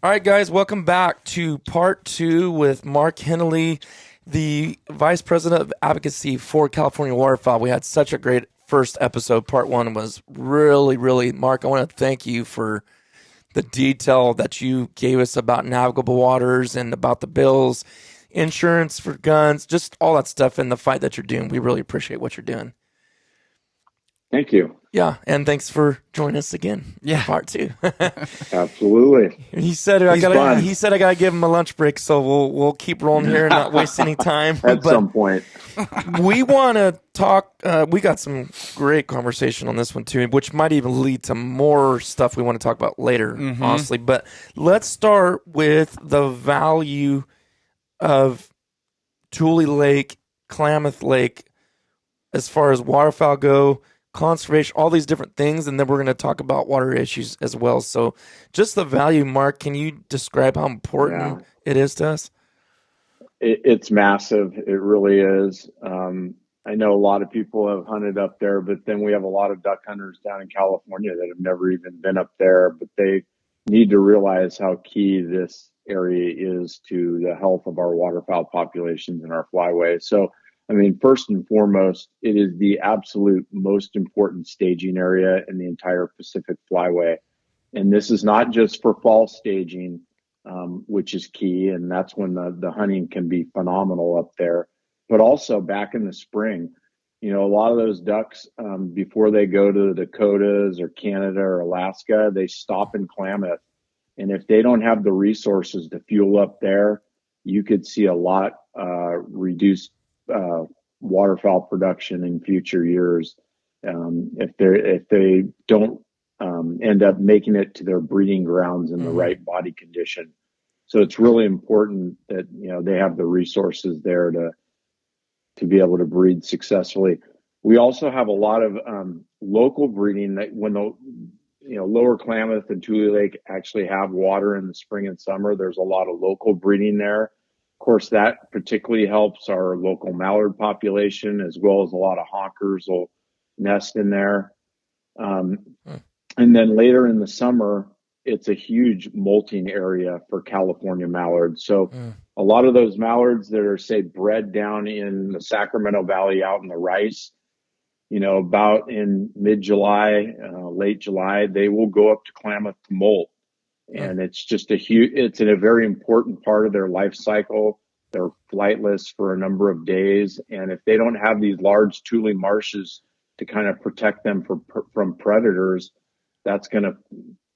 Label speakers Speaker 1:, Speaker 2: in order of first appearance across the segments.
Speaker 1: All right, guys, welcome back to part 2 with Mark Hennely, the Vice President of Advocacy for California Waterfowl. We had such a great first episode. Part 1 was really, Mark, I want to thank you for the detail that you gave us about navigable waters and about the bills, insurance for guns, just all that stuff in the fight that you're doing. We really appreciate what you're doing.
Speaker 2: Thank you.
Speaker 1: Yeah, and thanks for joining us again.
Speaker 3: Yeah,
Speaker 1: part 2.
Speaker 2: Absolutely.
Speaker 1: He said I gotta give him a lunch break, so we'll keep rolling here and not waste any time.
Speaker 2: At some point.
Speaker 1: We want to talk. We got some great conversation on this one too, which might even lead to more stuff we want to talk about later, honestly. But let's start with the value of Tule Lake, Klamath Lake, as far as waterfowl go, conservation, all these different things, and then we're going to talk about water issues as well. So just the value, Mark, can you describe how important it is to us?
Speaker 2: It's massive. It really is. I know a lot of people have hunted up there, but then we have a lot of duck hunters down in California that have never even been up there, but they need to realize how key this area is to the health of our waterfowl populations and our flyways. So I mean, first and foremost, it is the absolute most important staging area in the entire Pacific Flyway. And this is not just for fall staging, which is key, and that's when the hunting can be phenomenal up there, but also back in the spring. You know, a lot of those ducks, before they go to the Dakotas or Canada or Alaska, they stop in Klamath. And if they don't have the resources to fuel up there, you could see a lot reduced waterfowl production in future years if they don't end up making it to their breeding grounds in the right body condition. So it's really important that they have the resources there to be able to breed successfully. We also have a lot of local breeding that when the Lower Klamath and Tule Lake actually have water in the spring and summer, there's a lot of local breeding there. Of course, that particularly helps our local mallard population, as well as a lot of honkers will nest in there. And then later in the summer, it's a huge molting area for California mallards. So a lot of those mallards that are, say, bred down in the Sacramento Valley out in the rice, about in mid-July, late July, they will go up to Klamath to molt. And it's just it's a very important part of their life cycle. They're flightless for a number of days. And if they don't have these large tule marshes to kind of protect them from predators, that's going to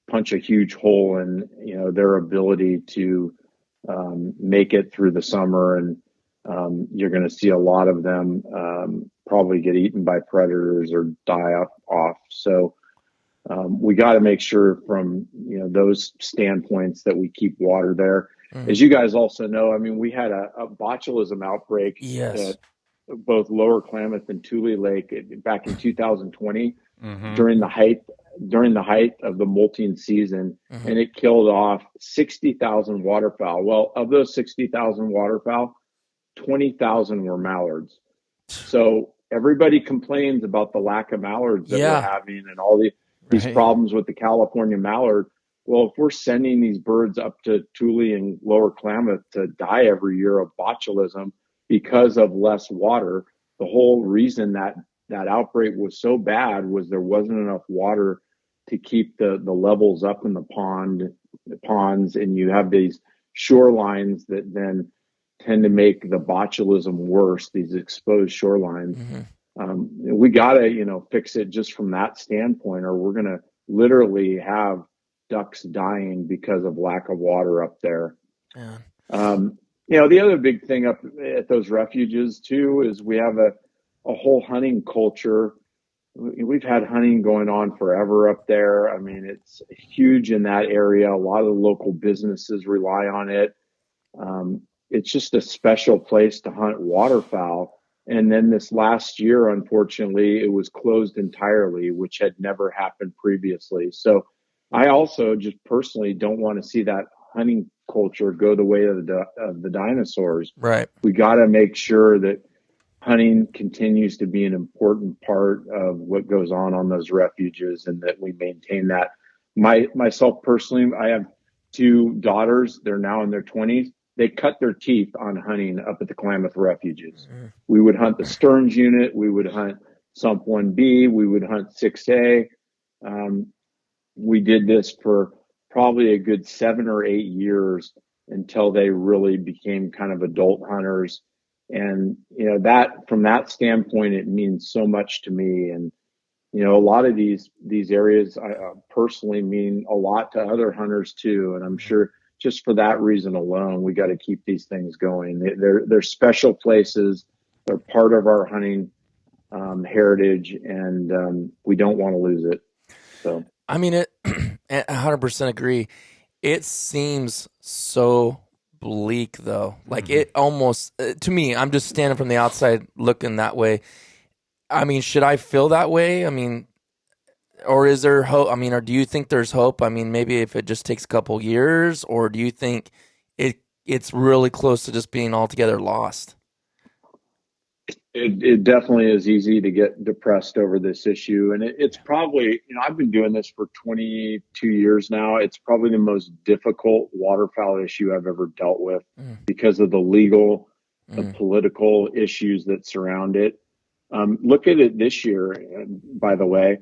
Speaker 2: punch a huge hole in, their ability to make it through the summer. And you're going to see a lot of them probably get eaten by predators or die off. So we got to make sure from those standpoints that we keep water there. As you guys also know, I mean, we had a botulism outbreak at both Lower Klamath and Tule Lake back in 2020 during the height of the molting season, and it killed off 60,000 waterfowl. Well, of those 60,000 waterfowl, 20,000 were mallards. So everybody complains about the lack of mallards that we're having and all these problems with the California mallard. Well, if we're sending these birds up to Tule and Lower Klamath to die every year of botulism because of less water, the whole reason that outbreak was so bad was there wasn't enough water to keep the levels up in the ponds, and you have these shorelines that then tend to make the botulism worse, these exposed shorelines. We got to, fix it just from that standpoint, or we're going to literally have ducks dying because of lack of water up there. The other big thing up at those refuges too is we have a whole hunting culture. We've had hunting going on forever up there. I mean, it's huge in that area. A lot of the local businesses rely on it. It's just a special place to hunt waterfowl. And then this last year, unfortunately, it was closed entirely, which had never happened previously. So I also just personally don't want to see that hunting culture go the way of the dinosaurs.
Speaker 1: Right.
Speaker 2: We got to make sure that hunting continues to be an important part of what goes on those refuges, and that we maintain that. Myself personally, I have two daughters, they're now in their 20s. They cut their teeth on hunting up at the Klamath refuges. We would hunt the Stearns unit. We would hunt Sump 1B. We would hunt 6A. We did this for probably a good 7 or 8 years until they really became kind of adult hunters. And, that from that standpoint, it means so much to me. And, a lot of these areas personally mean a lot to other hunters too. And I'm sure just for that reason alone, we got to keep these things going. They're special places. They're part of our hunting heritage, and we don't want to lose it. So,
Speaker 1: I mean, I 100% agree. It seems so bleak, though. Like it almost, to me, I'm just standing from the outside looking that way. I mean, should I feel that way? I mean, or is there hope? I mean, or do you think there's hope? I mean, maybe if it just takes a couple years, or do you think it's really close to just being altogether lost?
Speaker 2: It definitely is easy to get depressed over this issue. And it's probably, I've been doing this for 22 years now. It's probably the most difficult waterfowl issue I've ever dealt with because of the legal, the political issues that surround it. Look at it this year, by the way.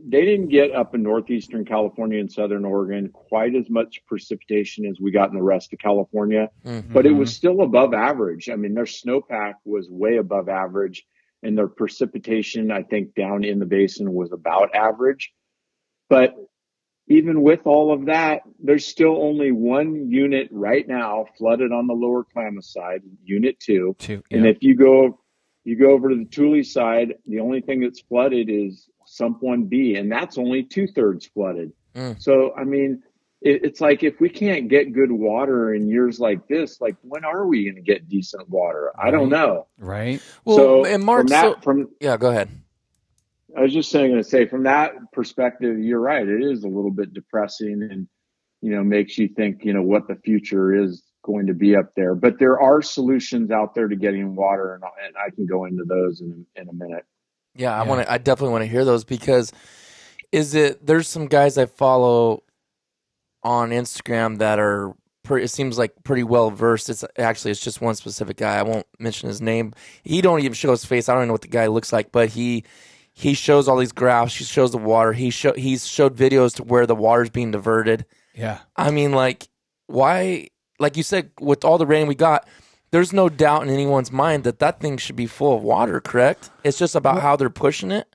Speaker 2: They didn't get up in northeastern California and southern Oregon quite as much precipitation as we got in the rest of California, but it was still above average. I mean, their snowpack was way above average, and their precipitation, I think, down in the basin was about average. But even with all of that, there's still only one unit right now flooded on the lower Klamath side, Unit 2. And if you go over to the Tule side, the only thing that's flooded is Sump 1B, and that's only 2/3 flooded. So, I mean, it's like if we can't get good water in years like this, like when are we going to get decent water? I don't know.
Speaker 3: Right.
Speaker 1: Well,
Speaker 2: so
Speaker 1: and Mark, yeah, go ahead.
Speaker 2: I was just going to say, from that perspective, you're right. It is a little bit depressing, and makes you think, what the future is going to be up there. But there are solutions out there to getting water, and I can go into those in a minute.
Speaker 1: Yeah, I definitely want to hear those, because there's some guys I follow on Instagram that are it seems like pretty well versed. It's just one specific guy. I won't mention his name. He don't even show his face. I don't even know what the guy looks like, but he shows all these graphs. He shows the water. He's showed videos to where the water's being diverted.
Speaker 3: Yeah.
Speaker 1: I mean, like, why, like you said, with all the rain we got, there's no doubt in anyone's mind that thing should be full of water, correct? It's just about how they're pushing it.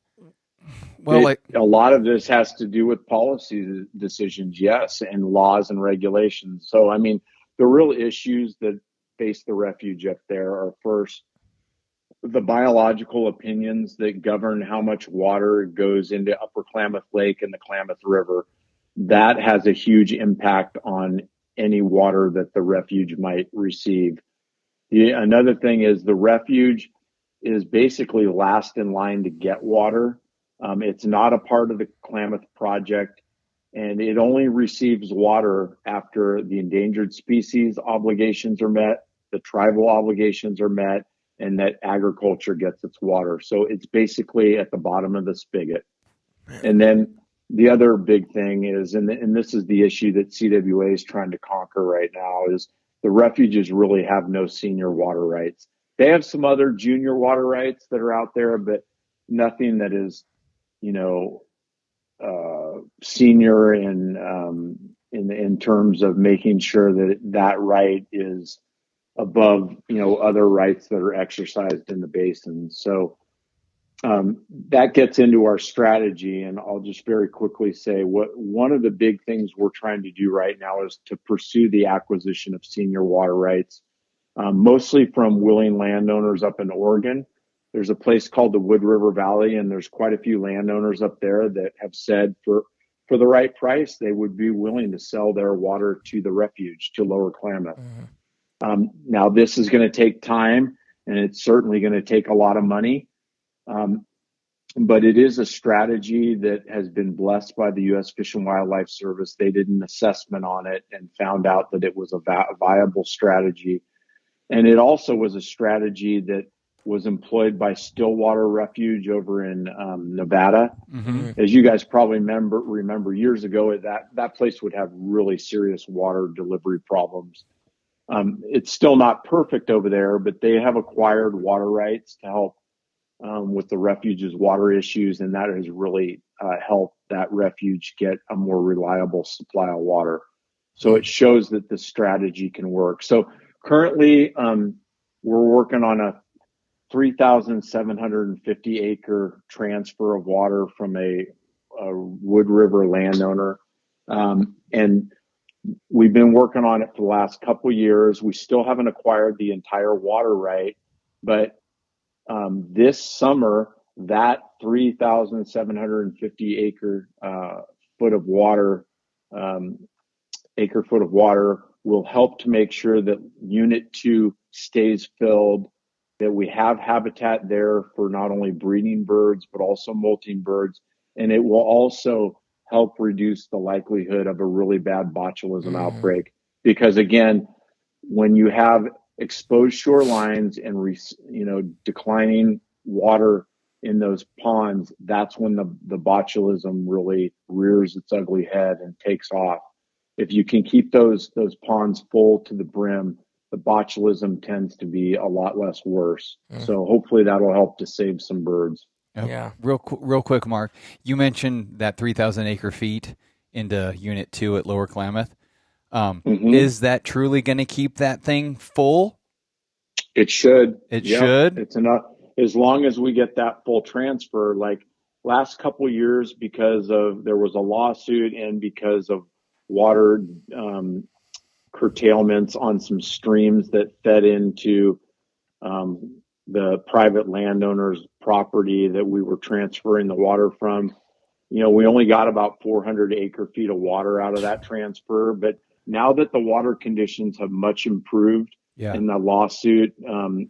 Speaker 2: Well, a lot of this has to do with policy decisions, yes, and laws and regulations. So, I mean, the real issues that face the refuge up there are, first, the biological opinions that govern how much water goes into Upper Klamath Lake and the Klamath River. That has a huge impact on any water that the refuge might receive. Another thing is the refuge is basically last in line to get water. It's not a part of the Klamath project, and it only receives water after the endangered species obligations are met, the tribal obligations are met, and that agriculture gets its water. So it's basically at the bottom of the spigot. And then the other big thing is, and this is the issue that CWA is trying to conquer right now, is the refuges really have no senior water rights. They have some other junior water rights that are out there, but nothing that is, senior in terms of making sure that right is above, other rights that are exercised in the basin. So that gets into our strategy, and I'll just very quickly say one of the big things we're trying to do right now is to pursue the acquisition of senior water rights, mostly from willing landowners up in Oregon. There's a place called the Wood River Valley, and there's quite a few landowners up there that have said for the right price, they would be willing to sell their water to the refuge, to Lower Klamath. Now, this is going to take time, and it's certainly going to take a lot of money. But it is a strategy that has been blessed by the U.S. Fish and Wildlife Service. They did an assessment on it and found out that it was a viable strategy. And it also was a strategy that was employed by Stillwater Refuge over in Nevada.
Speaker 3: Mm-hmm.
Speaker 2: As you guys probably remember years ago, that place would have really serious water delivery problems. It's still not perfect over there, but they have acquired water rights to help with the refuge's water issues, and that has really helped that refuge get a more reliable supply of water. So it shows that the strategy can work. So currently, we're working on a 3,750 acre transfer of water from a Wood River landowner. And we've been working on it for the last couple of years. We still haven't acquired the entire water right, but this summer, that 3,750 acre foot of water, acre foot of water will help to make sure that Unit 2 stays filled, that we have habitat there for not only breeding birds, but also molting birds. And it will also help reduce the likelihood of a really bad botulism outbreak. Because again, when you have exposed shorelines and declining water in those ponds, that's when the botulism really rears its ugly head and takes off. If you can keep those ponds full to the brim, the botulism tends to be a lot less worse. So hopefully that'll help to save some birds.
Speaker 1: Yeah.
Speaker 3: Real quick, Mark, you mentioned that 3,000 acre feet into Unit 2 at Lower Klamath. Is that truly going to keep that thing full?
Speaker 2: It should.
Speaker 3: It should?
Speaker 2: It's enough. As long as we get that full transfer, like last couple of years, there was a lawsuit and because of water curtailments on some streams that fed into the private landowner's property that we were transferring the water from. We only got about 400 acre feet of water out of that transfer. But now that the water conditions have much improved, and the lawsuit,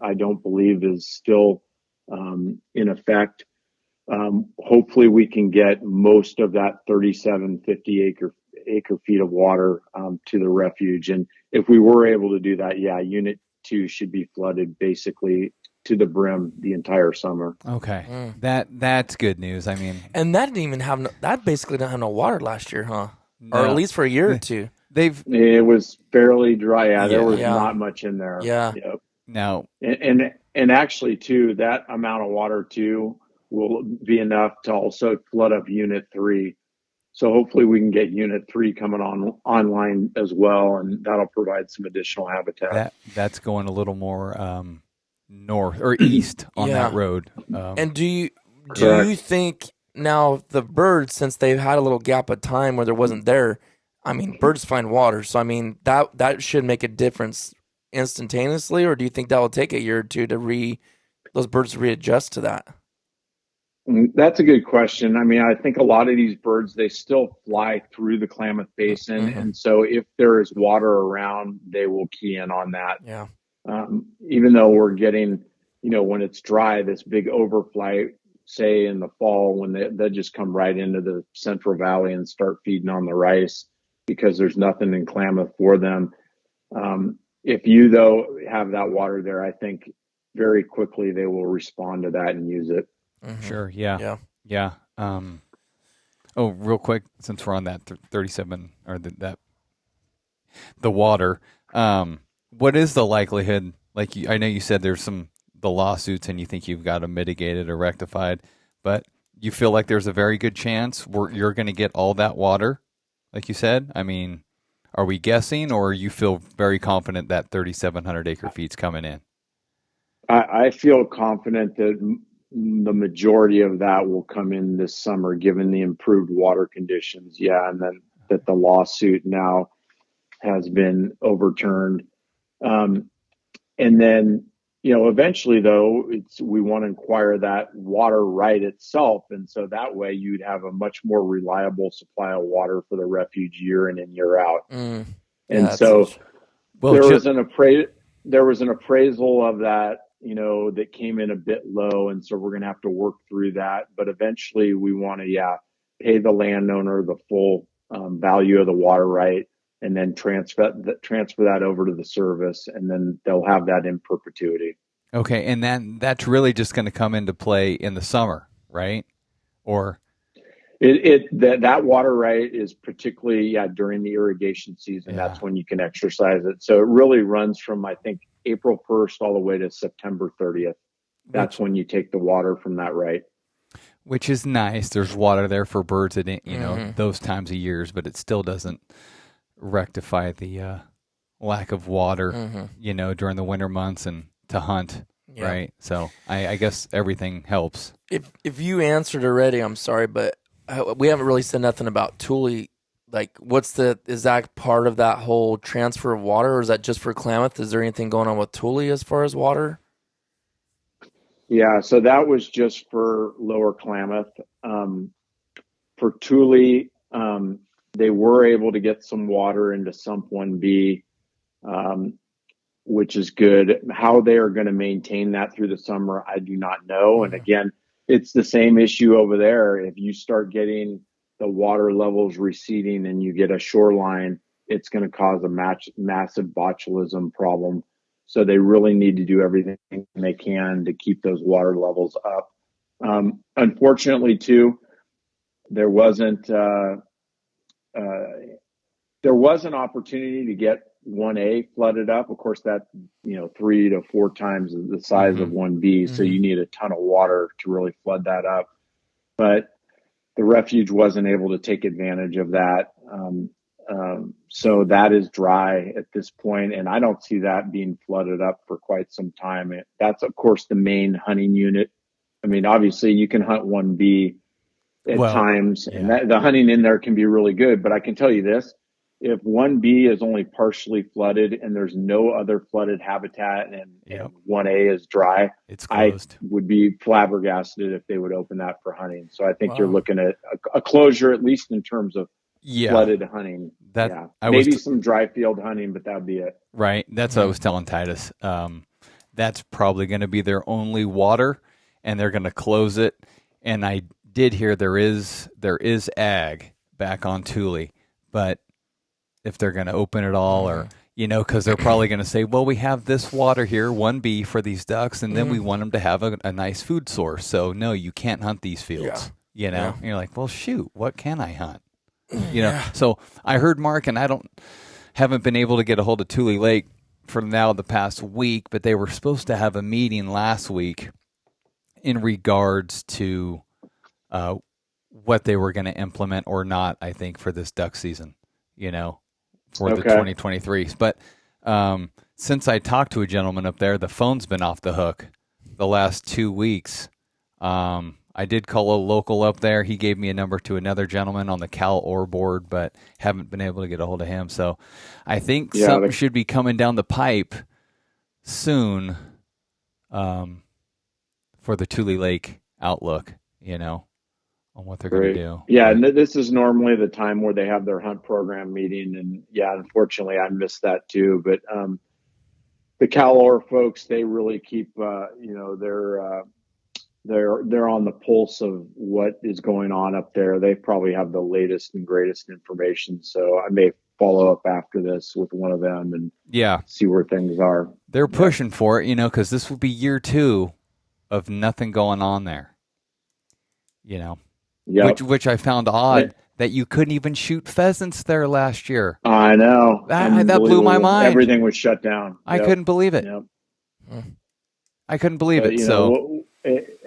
Speaker 2: I don't believe is still in effect, hopefully we can get most of that 3,750 acre feet of water to the refuge. And if we were able to do that, Unit 2 should be flooded basically to the brim the entire summer.
Speaker 3: Okay. That's good news. I mean,
Speaker 1: and that didn't even have that basically didn't have no water last year, huh?
Speaker 3: No.
Speaker 1: Or at least for a year or two.
Speaker 2: It was fairly dry. There was not much in there.
Speaker 1: Yeah.
Speaker 2: Yep.
Speaker 3: No.
Speaker 2: And actually too, that amount of water too will be enough to also flood up Unit 3. So hopefully we can get Unit 3 coming online as well, and that'll provide some additional habitat.
Speaker 3: That's going a little more north or east on that road.
Speaker 1: And do you think now the birds, since they've had a little gap of time where there wasn't there, I mean, birds find water, so I mean that should make a difference instantaneously, or do you think that will take a year or two to those birds readjust to that?
Speaker 2: That's a good question. I mean, I think a lot of these birds, they still fly through the Klamath Basin. And so if there is water around, they will key in on that.
Speaker 1: Yeah.
Speaker 2: Even though we're getting, when it's dry, this big overflight, say in the fall, when they just come right into the Central Valley and start feeding on the rice because there's nothing in Klamath for them. If you, though, have that water there, I think very quickly they will respond to that and use it.
Speaker 3: Sure. Yeah. Real quick, since we're on that 37 or the water, what is the likelihood? Like I know you said there's the lawsuits and you think you've got them mitigated or rectified, but you feel like there's a very good chance you're going to get all that water, like you said. I mean, are we guessing, or you feel very confident that 3,700 acre feet's coming in?
Speaker 2: I feel confident that the majority of that will come in this summer, given the improved water conditions. And then that the lawsuit now has been overturned. And then, eventually though, we want to acquire that water right itself. And so that way you'd have a much more reliable supply of water for the refuge year in and year out. And so there was an appraisal of that, that came in a bit low. And so we're going to have to work through that. But eventually we want to, pay the landowner the full value of the water right, and then transfer that over to the service. And then they'll have that in perpetuity.
Speaker 3: Okay, and that's really just going to come into play in the summer, right? Or
Speaker 2: that water right is particularly during the irrigation season.
Speaker 3: yeah,
Speaker 2: That's when you can exercise it. So it really runs from I think April 1st all the way to September 30th. That's when you take the water from that right.
Speaker 3: which is nice. There's water there for birds at those times of years, but it still doesn't rectify the lack of water, during the winter months and to hunt, right? So I guess everything helps.
Speaker 1: If you answered already, I'm sorry, but we haven't really said nothing about Tule. Like, is that part of that whole transfer of water, or is that just for Klamath? Is there anything going on with Tule as far as water?
Speaker 2: Yeah, so that was just for Lower Klamath. For Tule, they were able to get some water into Sump 1B, which is good. How they are going to maintain that through the summer, I do not know. And again, it's the same issue over there. If you start getting the water levels receding and you get a shoreline, it's going to cause a massive botulism problem. So they really need to do everything they can to keep those water levels up. Unfortunately, too, there was an opportunity to get 1A flooded up. Of course, that 3 to 4 times the size of 1B, so you need a ton of water to really flood that up. But the refuge wasn't able to take advantage of that. So that is dry at this point, and I don't see that being flooded up for quite some time. That's, of course, the main hunting unit. I mean, obviously, you can hunt 1B at times, and the hunting in there can be really good. But I can tell you this, if 1B is only partially flooded and there's no other flooded habitat and 1A is dry,
Speaker 3: it's closed.
Speaker 2: I would be flabbergasted if they would open that for hunting. So I think you're looking at a closure, at least in terms of flooded hunting. Maybe some dry field hunting, but that would be it.
Speaker 3: Right. That's what I was telling Titus. That's probably going to be their only water, and they're going to close it. And I did hear there is ag back on Tule, but if they're going to open it all, or because they're probably going to say, well, we have this water here, 1B for these ducks, and then we want them to have a nice food source. So no, you can't hunt these fields. And you're like, well, shoot, what can I hunt? So I heard Mark, and haven't been able to get a hold of Tule Lake for now the past week, but they were supposed to have a meeting last week in regards to what they were going to implement or not, I think, for this duck season, for the 2023s. But since I talked to a gentleman up there, the phone's been off the hook the last 2 weeks. I did call a local up there. He gave me a number to another gentleman on the Cal Ore board, but haven't been able to get a hold of him. So I think something should be coming down the pipe soon for the Tule Lake outlook, on what they're going to do.
Speaker 2: Yeah, and this is normally the time where they have their hunt program meeting. And unfortunately, I missed that too. But the Cal Ore folks, they really keep, they're on the pulse of what is going on up there. They probably have the latest and greatest information. So I may follow up after this with one of them and see where things are.
Speaker 3: They're pushing for it, because this will be year 2 of nothing going on there. Which I found odd that you couldn't even shoot pheasants there last year.
Speaker 2: I know.
Speaker 3: That blew my mind.
Speaker 2: Everything was shut down.
Speaker 3: I couldn't believe it. I couldn't believe it.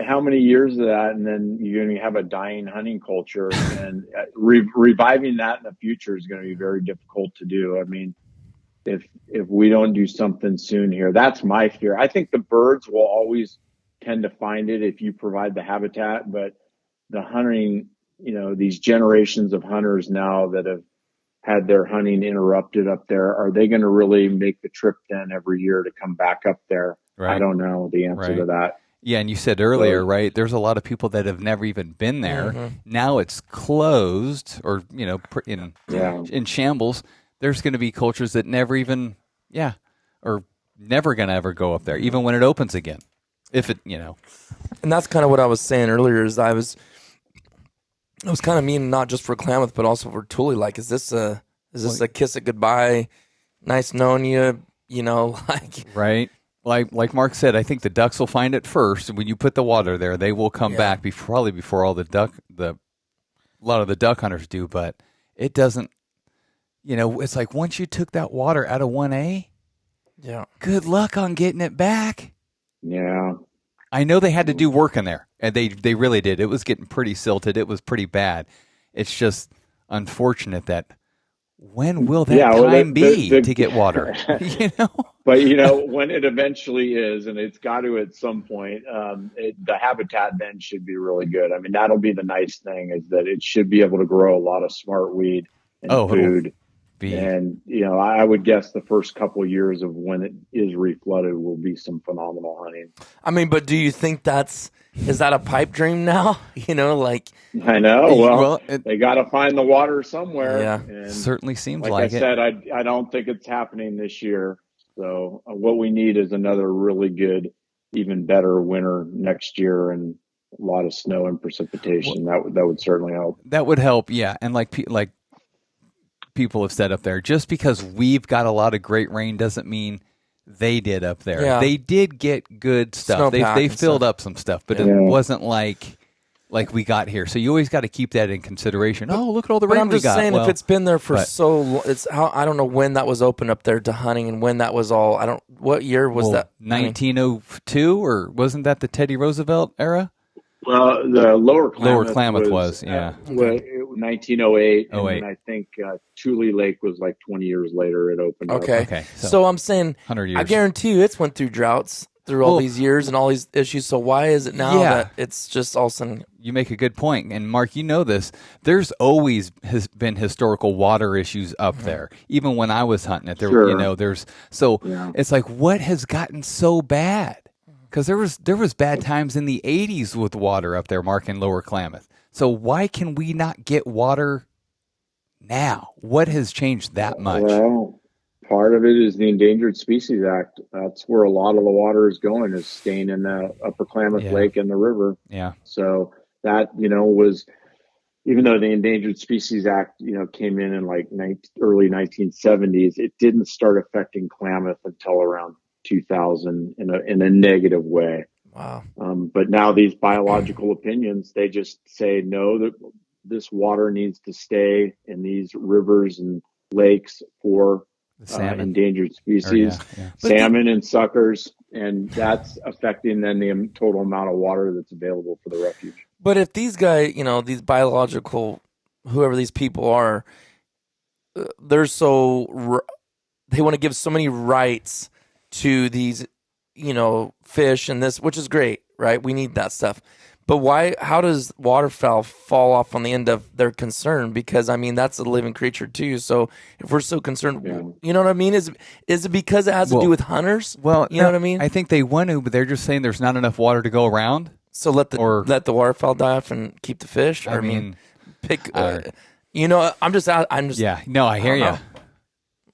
Speaker 2: How many years of that, and then you're going to have a dying hunting culture, and reviving that in the future is going to be very difficult to do. I mean, if we don't do something soon here, that's my fear. I think the birds will always tend to find it if you provide the habitat, but the hunting, these generations of hunters now that have had their hunting interrupted up there, are they going to really make the trip then every year to come back up there? Right. I don't know the answer to that.
Speaker 3: Yeah, and you said earlier, right, there's a lot of people that have never even been there. Now it's closed or, in shambles. There's going to be cultures that never even, or never going to ever go up there, even when it opens again. If it,
Speaker 1: And that's kind of what I was saying earlier is I was kind of meaning not just for Klamath, but also for Tule. Like, is this a kiss it goodbye? Nice knowing you,
Speaker 3: right. like Mark said, I think the ducks will find it first. When you put the water there, they will come back probably before all a lot of the duck hunters do. But it doesn't. It's like once you took that water out of 1A, good luck on getting it back.
Speaker 2: Yeah.
Speaker 3: I know they had to do work in there, and they really did. It was getting pretty silted. It was pretty bad. It's just unfortunate that when will that time be to get water?
Speaker 2: But when it eventually is, and it's got to at some point, the habitat then should be really good. I mean, that'll be the nice thing, is that it should be able to grow a lot of smartweed and food. And I would guess the first couple of years of when it is reflooded will be some phenomenal hunting.
Speaker 1: I mean, but do you think is that a pipe dream now?
Speaker 2: I know. Well, they got to find the water somewhere.
Speaker 3: Yeah, and certainly seems
Speaker 2: like I said, I don't think it's happening this year. So what we need is another really good, even better winter next year, and a lot of snow and precipitation. That would certainly help.
Speaker 3: That would help, yeah. And like people have said up there, just because we've got a lot of great rain doesn't mean they did up there.
Speaker 1: Yeah.
Speaker 3: They did get good stuff. They filled up some stuff, but it wasn't like we got here. So you always got to keep that in consideration. Look at all the rain we got.
Speaker 1: I'm just saying, if it's been there for so long, I don't know when that was open up there to hunting and when that was all. What year was that?
Speaker 3: 1902, or wasn't that the Teddy Roosevelt era?
Speaker 2: Well, the Lower
Speaker 3: Klamath was
Speaker 2: 1908, and then I think Tule Lake was like 20 years later it opened up.
Speaker 1: Okay. So I'm saying,
Speaker 3: 100 years.
Speaker 1: I guarantee you it's went through droughts through all these years and all these issues. So why is it now that it's just all of a sudden?
Speaker 3: You make a good point. And Mark, you know this. There's always been historical water issues up there. Even when I was hunting it, it's like, what has gotten so bad? Because there was bad times in the 80s with water up there, Mark, in Lower Klamath. So why can we not get water now? What has changed that much?
Speaker 2: Well, part of it is the Endangered Species Act. That's where a lot of the water is going, is staying in the Upper Klamath Lake and the river.
Speaker 3: Yeah.
Speaker 2: So that, was, even though the Endangered Species Act, came in like early 1970s, it didn't start affecting Klamath until around 2000 in a negative way.
Speaker 1: Wow.
Speaker 2: But now these biological opinions, they just say, no, that this water needs to stay in these rivers and lakes for endangered species, salmon and suckers. And that's affecting then the total amount of water that's available for the refuge.
Speaker 1: But if these guys, these biological, whoever these people are, they want to give so many rights to these, fish and this, which is great, right? We need that stuff. But how does waterfowl fall off on the end of their concern? Because, that's a living creature too. So if we're so concerned, you know what I mean? Is it because it has to do with hunters?
Speaker 3: Well,
Speaker 1: you know what I mean?
Speaker 3: I think they want to, but they're just saying there's not enough water to go around.
Speaker 1: So let the waterfowl die off and keep the fish?
Speaker 3: I mean,
Speaker 1: pick, I'm just.
Speaker 3: Yeah, no, I hear you.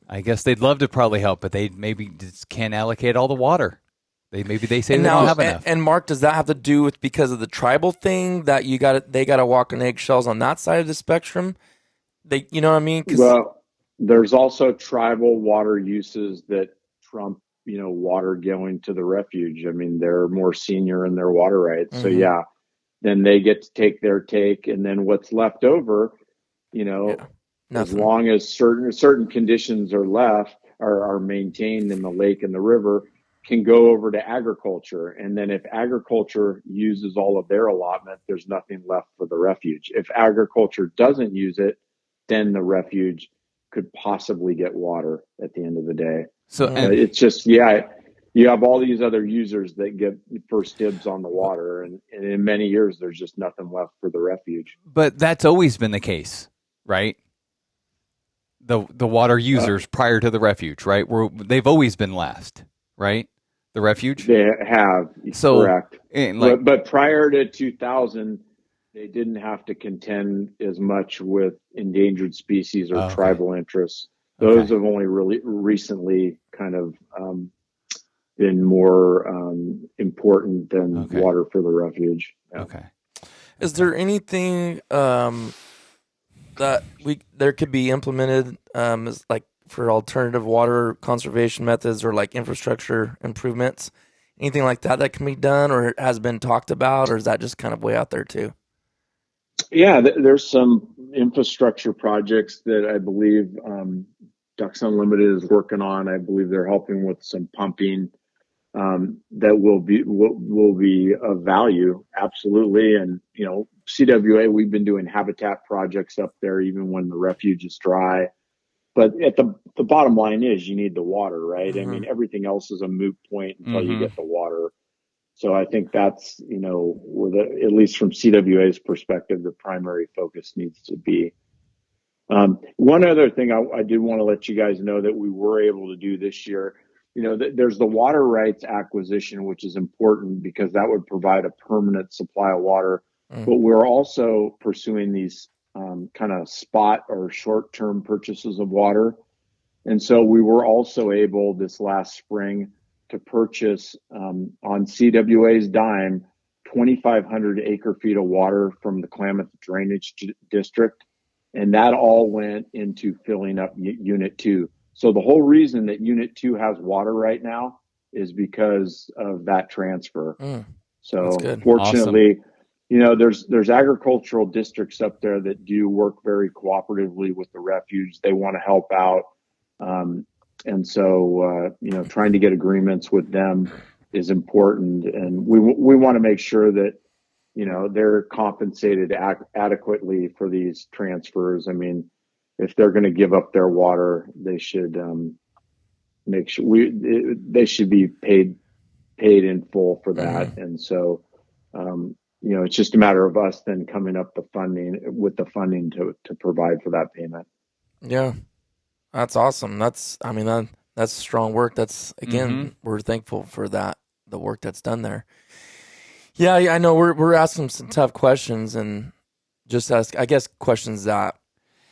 Speaker 3: I guess they'd love to probably help, but they maybe just can't allocate all the water. They say they don't have enough.
Speaker 1: And Mark, does that have to do with because of the tribal thing that they got to walk on eggshells on that side of the spectrum? You know what I mean?
Speaker 2: Well, there's also tribal water uses that trump, water going to the refuge. They're more senior in their water rights. Mm-hmm. So then they get to take their take, and then what's left over, as long as certain conditions are maintained in the lake and the river, can go over to agriculture. And then if agriculture uses all of their allotment, there's nothing left for the refuge. If agriculture doesn't use it, then the refuge could possibly get water at the end of the day.
Speaker 3: So
Speaker 2: it's just, you have all these other users that get first dibs on the water. And in many years, there's just nothing left for the refuge.
Speaker 3: But that's always been the case, right? The water users prior to the refuge, right? They've always been last, right? The refuge?
Speaker 2: They have, correct. But prior to 2000, they didn't have to contend as much with endangered species or tribal interests. Those have only really recently kind of been more important than water for the refuge.
Speaker 3: Yeah. Okay.
Speaker 1: Is there anything that there could be implemented as like for alternative water conservation methods or like infrastructure improvements? Anything like that can be done or has been talked about, or is that just kind of way out there too?
Speaker 2: Yeah, there's some infrastructure projects that I believe Ducks Unlimited is working on. I believe they're helping with some pumping that will be of value, absolutely. And CWA, we've been doing habitat projects up there even when the refuge is dry. But at the bottom line is you need the water, right? I mean, everything else is a moot point until you get the water. So I think that's, at least from CWA's perspective, the primary focus needs to be. One other thing I did want to let you guys know that we were able to do this year, there's the water rights acquisition, which is important because that would provide a permanent supply of water. But we're also pursuing these kind of spot or short-term purchases of water. And so we were also able this last spring to purchase on CWA's dime 2,500 acre feet of water from the Klamath Drainage District. And that all went into filling up Unit 2. So the whole reason that Unit 2 has water right now is because of that transfer. So fortunately, awesome. There's agricultural districts up there that do work very cooperatively with the refuge. They want to help out. And so, trying to get agreements with them is important. And we want to make sure that, they're compensated adequately for these transfers. I mean, if they're going to give up their water, they should make sure they should be paid in full for that. And so, it's just a matter of us then coming up with the funding to provide for that payment.
Speaker 1: Yeah. That's awesome. That's strong work. That's again, we're thankful for that, the work that's done there. Yeah, I know we're asking some tough questions and just I guess questions that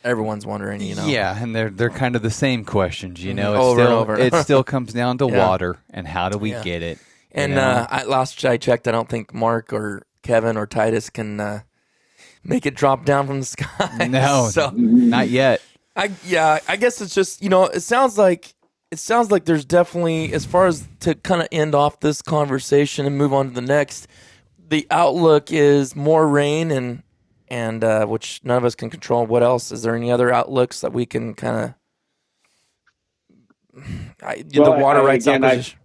Speaker 1: everyone's wondering,
Speaker 3: Yeah, and they're kind of the same questions,
Speaker 1: over and over.
Speaker 3: It still comes down to water and how do we get it.
Speaker 1: And last I checked, I don't think Mark or Kevin or Titus can make it drop down from the sky.
Speaker 3: No, not yet.
Speaker 1: I guess it's just, it sounds like there's definitely, as far as to kind of end off this conversation and move on to the next, the outlook is more rain and which none of us can control. What else? Is there any other outlooks that we can kind of, the water rights acquisition?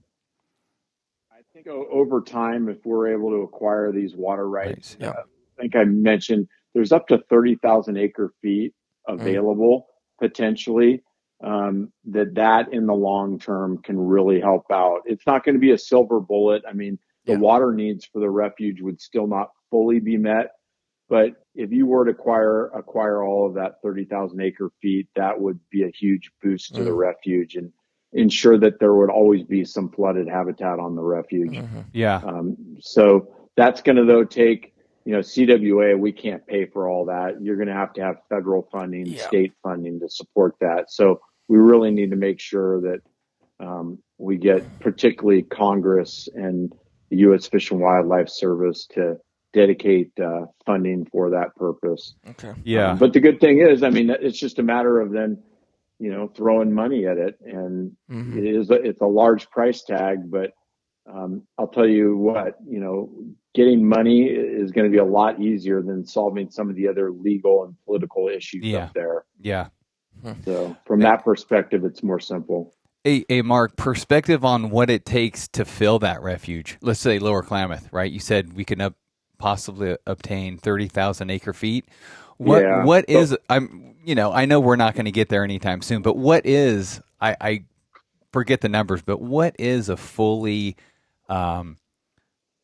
Speaker 2: I think over time, if we're able to acquire these water rights,
Speaker 1: yeah.
Speaker 2: I think I mentioned there's up to 30,000 acre feet available potentially. That in the long term can really help out. It's not going to be a silver bullet. I mean, the water needs for the refuge would still not fully be met. But if you were to acquire all of that 30,000 acre feet, that would be a huge boost to the refuge and ensure that there would always be some flooded habitat on the refuge. So that's going to, though, take, CWA, we can't pay for all that. You're going to have federal funding, state funding to support that. So we really need to make sure that we get particularly Congress and the U.S. Fish and Wildlife Service to dedicate funding for that purpose.
Speaker 1: Okay.
Speaker 3: Yeah.
Speaker 2: But the good thing is, I mean, it's just a matter of then, throwing money at it. And it's a large price tag, but I'll tell you what, getting money is going to be a lot easier than solving some of the other legal and political issues up there.
Speaker 3: Yeah.
Speaker 2: So from that perspective, it's more simple.
Speaker 3: Hey, Mark, perspective on what it takes to fill that refuge. Let's say Lower Klamath, right? You said we can possibly obtain 30,000 acre feet. What is, I know we're not going to get there anytime soon, but what is, I forget the numbers, but what is a fully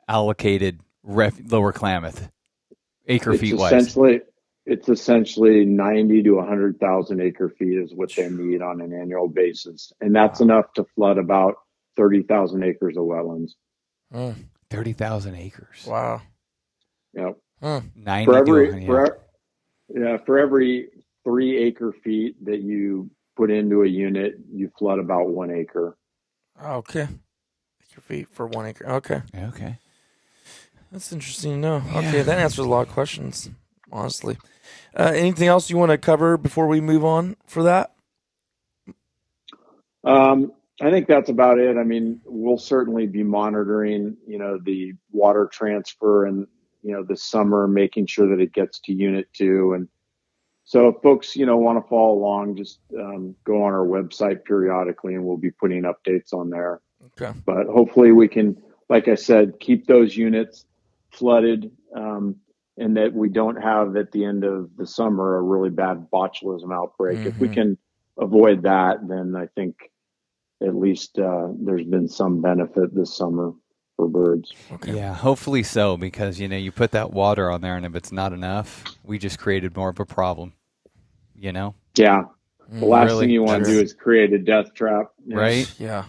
Speaker 3: allocated Lower Klamath acre feet wise?
Speaker 2: It's essentially 90 to 100,000 acre feet is what they need on an annual basis. And that's enough to flood about 30,000 acres of wetlands.
Speaker 3: 30,000 acres.
Speaker 1: Wow.
Speaker 2: Yep.
Speaker 3: 90
Speaker 2: for every 3 acre feet that you put into a unit, you flood about 1 acre.
Speaker 1: Okay. Acre feet for 1 acre. Okay.
Speaker 3: Okay.
Speaker 1: That's interesting to know. Yeah. Okay, that answers a lot of questions, honestly. Anything else you want to cover before we move on for that?
Speaker 2: I think that's about it. I mean, we'll certainly be monitoring, the water transfer and, this summer, making sure that it gets to Unit 2. And so if folks, want to follow along, just go on our website periodically and we'll be putting updates on there.
Speaker 1: Okay.
Speaker 2: But hopefully we can, like I said, keep those units flooded, and that we don't have at the end of the summer a really bad botulism outbreak. If we can avoid that, then I think at least there's been some benefit this summer for birds.
Speaker 1: Okay.
Speaker 3: Yeah, hopefully so, because you put that water on there, and if it's not enough, we just created more of a problem.
Speaker 2: Yeah. The last
Speaker 3: Really,
Speaker 2: thing you want to do is create a death trap.
Speaker 3: right?
Speaker 1: Yeah.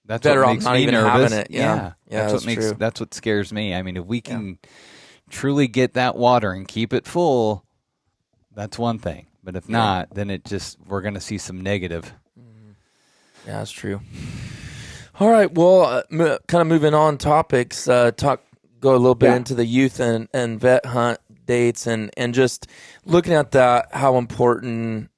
Speaker 3: That's
Speaker 1: Better
Speaker 3: what
Speaker 1: off
Speaker 3: makes
Speaker 1: not
Speaker 3: me
Speaker 1: even
Speaker 3: nervous.
Speaker 1: having it. Yeah.
Speaker 3: That's
Speaker 1: true.
Speaker 3: That's what scares me. I mean, if we can truly get that water and keep it full, that's one thing. But if not, then we're going to see some negative.
Speaker 1: Yeah, that's true. All right. Well, kind of moving on topics. Go a little bit into the youth and vet hunt dates and just looking at that, how important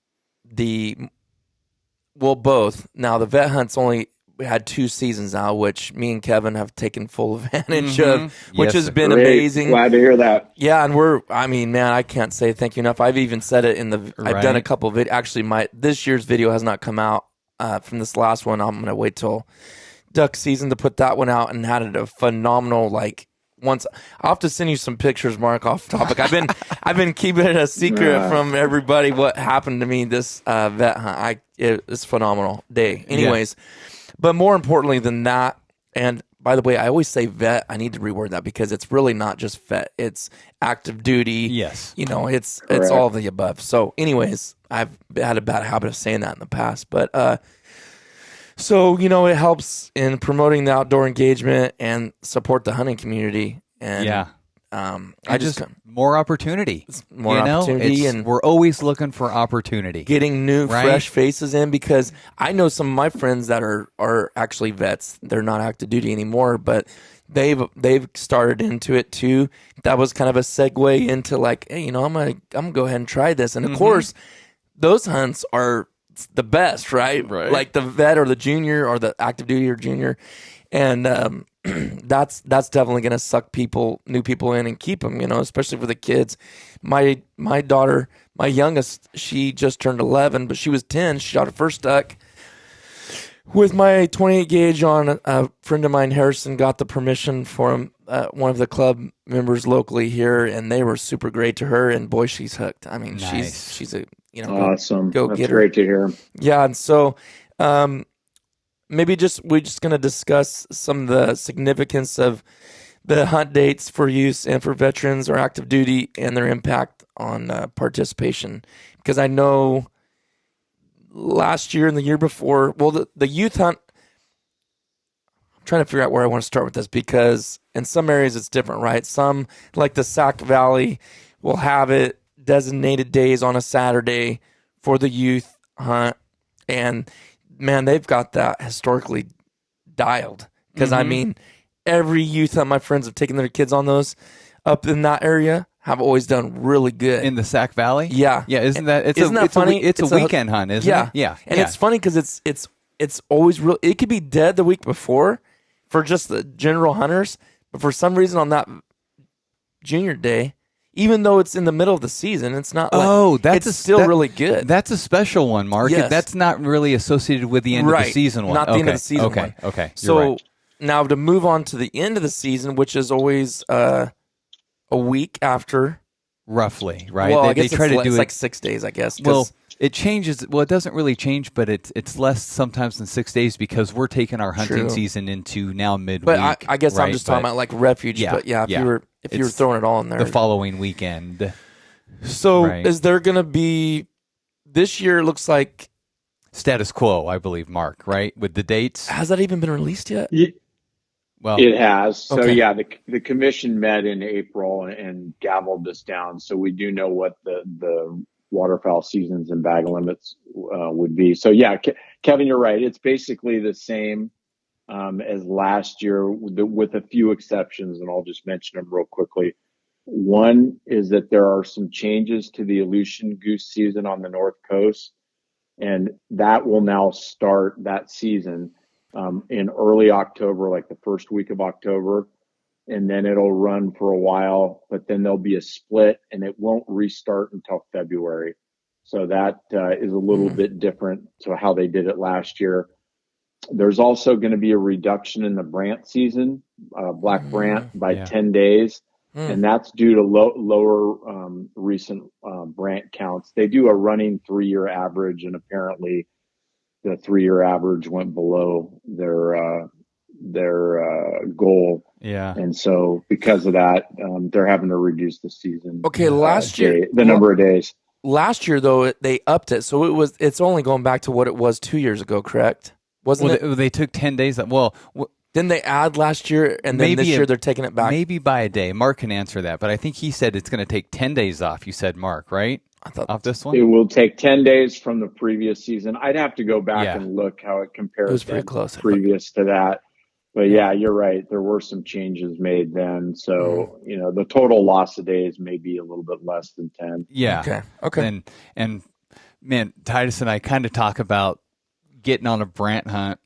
Speaker 1: both. Now the vet hunt's only had 2 seasons now, which me and Kevin have taken full advantage of, which has been amazing.
Speaker 2: Glad to hear that.
Speaker 1: Yeah, and I can't say thank you enough. I've even said it I've done a couple of videos. Actually, this year's video has not come out from this last one. I'm going to wait till duck season to put that one out, and had it a phenomenal, once. I'll have to send you some pictures, Mark, off topic. I've been keeping it a secret from everybody what happened to me this vet hunt. It's a phenomenal day. Anyways, but more importantly than that, and by the way, I always say vet. I need to reword that because it's really not just vet. It's active duty.
Speaker 3: Yes.
Speaker 1: It's all of the above. So anyways, I've had a bad habit of saying that in the past, but so, it helps in promoting the outdoor engagement and support the hunting community. And I just
Speaker 3: more opportunity.
Speaker 1: More opportunity, and
Speaker 3: we're always looking for opportunity.
Speaker 1: Getting new, fresh faces in, because I know some of my friends that are actually vets. They're not active duty anymore, but they've started into it too. That was kind of a segue into hey, I'm gonna go ahead and try this. And of course, those hunts are the best, right? Like the vet or the junior or the active duty or junior, and that's definitely going to suck new people in and keep them, especially for the kids. My daughter, my youngest, she just turned 11, but she was 10. She shot her first duck with my 28 gauge on. A friend of mine, Harrison, got the permission from one of the club members locally here, and they were super great to her. And boy, she's hooked. I mean, she's a
Speaker 2: awesome.
Speaker 1: Go
Speaker 2: That's
Speaker 1: get her.
Speaker 2: Great to hear.
Speaker 1: Yeah, and so maybe we're just going to discuss some of the significance of the hunt dates for use and for veterans or active duty and their impact on participation. Because I know last year and the year before, the youth hunt, I'm trying to figure out where I want to start with this, because in some areas it's different, right? Some, like the Sac Valley, will have it designated days on a Saturday for the youth hunt, and man, they've got that historically dialed, because I mean, every youth hunt my friends have taken their kids on those up in that area have always done really good
Speaker 3: in the Sac Valley.
Speaker 1: Isn't that funny?
Speaker 3: It's a weekend hunt, isn't it? And
Speaker 1: it's funny because it's always real. It could be dead the week before for just the general hunters, but for some reason on that junior day, even though it's in the middle of the season, it's not it's still really good.
Speaker 3: That's a special one, Mark.
Speaker 1: Yes.
Speaker 3: That's not really associated with the end of the season one.
Speaker 1: Not the end of the season one.
Speaker 3: Okay.
Speaker 1: So now to move on to the end of the season, which is always a week after.
Speaker 3: Roughly, right?
Speaker 1: Well, I guess
Speaker 3: it's
Speaker 1: like 6 days, I guess.
Speaker 3: Well, it changes. Well, it doesn't really change, but it's less sometimes than 6 days, because we're taking our hunting season into now midweek.
Speaker 1: But I guess I'm just talking about like refuge. But if you were throwing it all in there,
Speaker 3: the following weekend.
Speaker 1: So is there going to be this year? It looks like
Speaker 3: status quo, I believe, Mark. Right, with the dates.
Speaker 1: Has that even been released yet?
Speaker 2: Well, it has. So the commission met in April and gavelled this down. So we do know what the waterfowl seasons and bag limits would be. So Kevin, you're right. It's basically the same as last year with a few exceptions, and I'll just mention them real quickly. One is that there are some changes to the Aleutian goose season on the North Coast. And that will now start that season in early October, like the first week of October. And then it'll run for a while, but then there'll be a split and it won't restart until February. So that is a little bit different to how they did it last year. There's also going to be a reduction in the brant season, black brant, by 10 days. And that's due to lower recent brant counts. They do a running 3-year average, and apparently the 3-year average went below their goal.
Speaker 3: Yeah.
Speaker 2: And so because of that, they're having to reduce the season.
Speaker 1: Okay, last year,
Speaker 2: the number of days.
Speaker 1: Last year, though, they upped it. So it's only going back to what it was 2 years ago, correct? Wasn't it?
Speaker 3: They took 10 days. Well,
Speaker 1: didn't they add last year, and then this year they're taking it back?
Speaker 3: Maybe by a day. Mark can answer that, but I think he said it's going to take 10 days off. You said, Mark, right?
Speaker 1: I thought
Speaker 3: off this one?
Speaker 2: It will take 10 days from the previous season. I'd have to go back and look how it compares.
Speaker 1: It was pretty close.
Speaker 2: Previous to that. But yeah, you're right. There were some. Made then. So, the total loss of days may be a little bit less than 10.
Speaker 3: Yeah.
Speaker 1: Okay.
Speaker 3: And man, Titus and I kind of talk about getting on a brant hunt.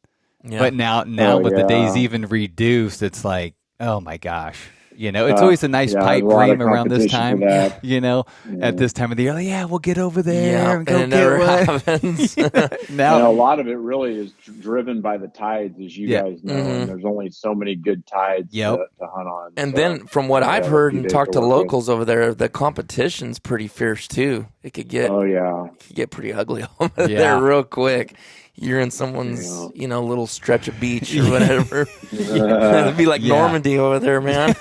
Speaker 3: Yeah. But now with the days even reduced, it's like, oh my gosh. It's always a nice pipe dream around this time. At this time of the year, like, we'll get over there and go
Speaker 1: and it never happens.
Speaker 2: Now, a lot of it really is driven by the tides, as you guys know. And there's only so many good tides to hunt on.
Speaker 1: And then, from what I've heard and talked to locals over there, the competition's pretty fierce too. It could get pretty ugly over there real quick. You're in someone's, little stretch of beach or whatever. It'd be like Normandy over there, man.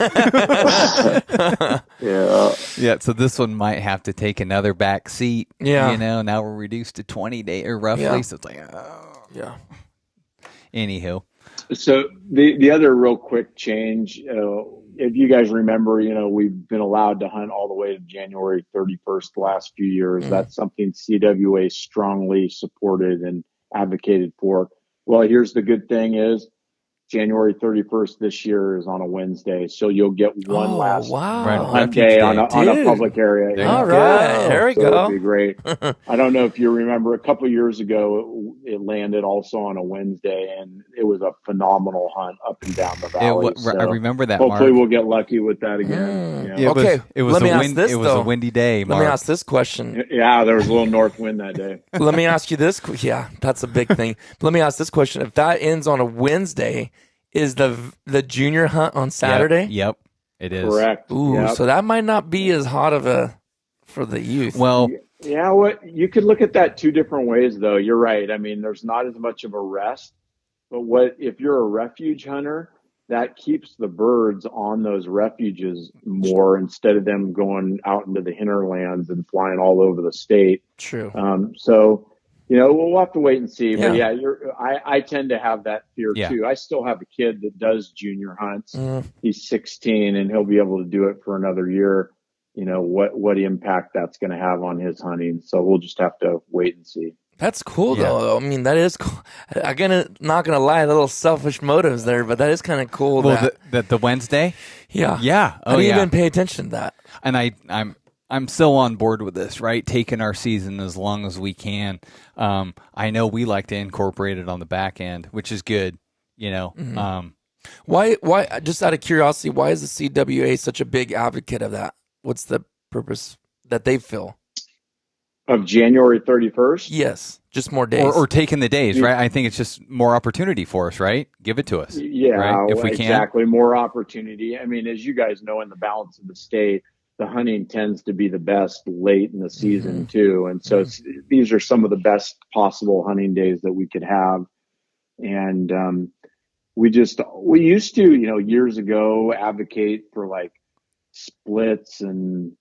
Speaker 3: Yeah. So this one might have to take another back seat.
Speaker 1: Yeah.
Speaker 3: Now we're reduced to 20 days or roughly. Yeah. So it's like, Anywho.
Speaker 2: So the other real quick change, if you guys remember, we've been allowed to hunt all the way to January 31st the last few years. That's something CWA strongly supported and advocated for. Well, here's the good thing is January 31st this year is on a Wednesday, so you'll get one last hunt day on a public area.
Speaker 1: All right, there we go.
Speaker 2: It'd be great. I don't know if you remember, a couple of years ago, it landed also on a Wednesday, and it was a phenomenal hunt up and down the valley.
Speaker 3: I remember that.
Speaker 2: Hopefully, we'll get lucky with that again.
Speaker 3: It was a windy day.
Speaker 1: Mark. Let me ask this question.
Speaker 2: Yeah, there was a little north wind that day.
Speaker 1: Let me ask you this. Yeah, that's a big thing. Let me ask this question: if that ends on a Wednesday, is the junior hunt on Saturday?
Speaker 3: Yep, it is.
Speaker 2: Correct.
Speaker 1: Ooh, so that might not be as hot of for the youth.
Speaker 3: Well,
Speaker 2: you could look at that two different ways, though. You're right. I mean, there's not as much of a rest, but if you're a refuge hunter, that keeps the birds on those refuges more instead of them going out into the hinterlands and flying all over the state.
Speaker 1: True.
Speaker 2: So. We'll have to wait and see. But I tend to have that fear too. I still have a kid that does junior hunts. He's 16 and he'll be able to do it for another year. What impact that's going to have on his hunting. So we'll just have to wait and see.
Speaker 1: That's cool though. I mean, that is cool. Not gonna lie, a little selfish motives there, but that is kind of cool.
Speaker 3: Well, the Wednesday?
Speaker 1: Yeah.
Speaker 3: Yeah.
Speaker 1: I didn't even pay attention to that.
Speaker 3: And I'm so on board with this, right? Taking our season as long as we can. I know we like to incorporate it on the back end, which is good,
Speaker 1: Why, just out of curiosity, why is the CWA such a big advocate of that? What's the purpose that they feel?
Speaker 2: Of January 31st?
Speaker 1: Yes, just more days.
Speaker 3: Or taking the days, right? I think it's just more opportunity for us, right? Give it to us.
Speaker 2: Yeah,
Speaker 3: right? If we can.
Speaker 2: Exactly. More opportunity. I mean, as you guys know, in the balance of the state, the hunting tends to be the best late in the season too. And so these are some of the best possible hunting days that we could have. And we used to, years ago, advocate for like splits and,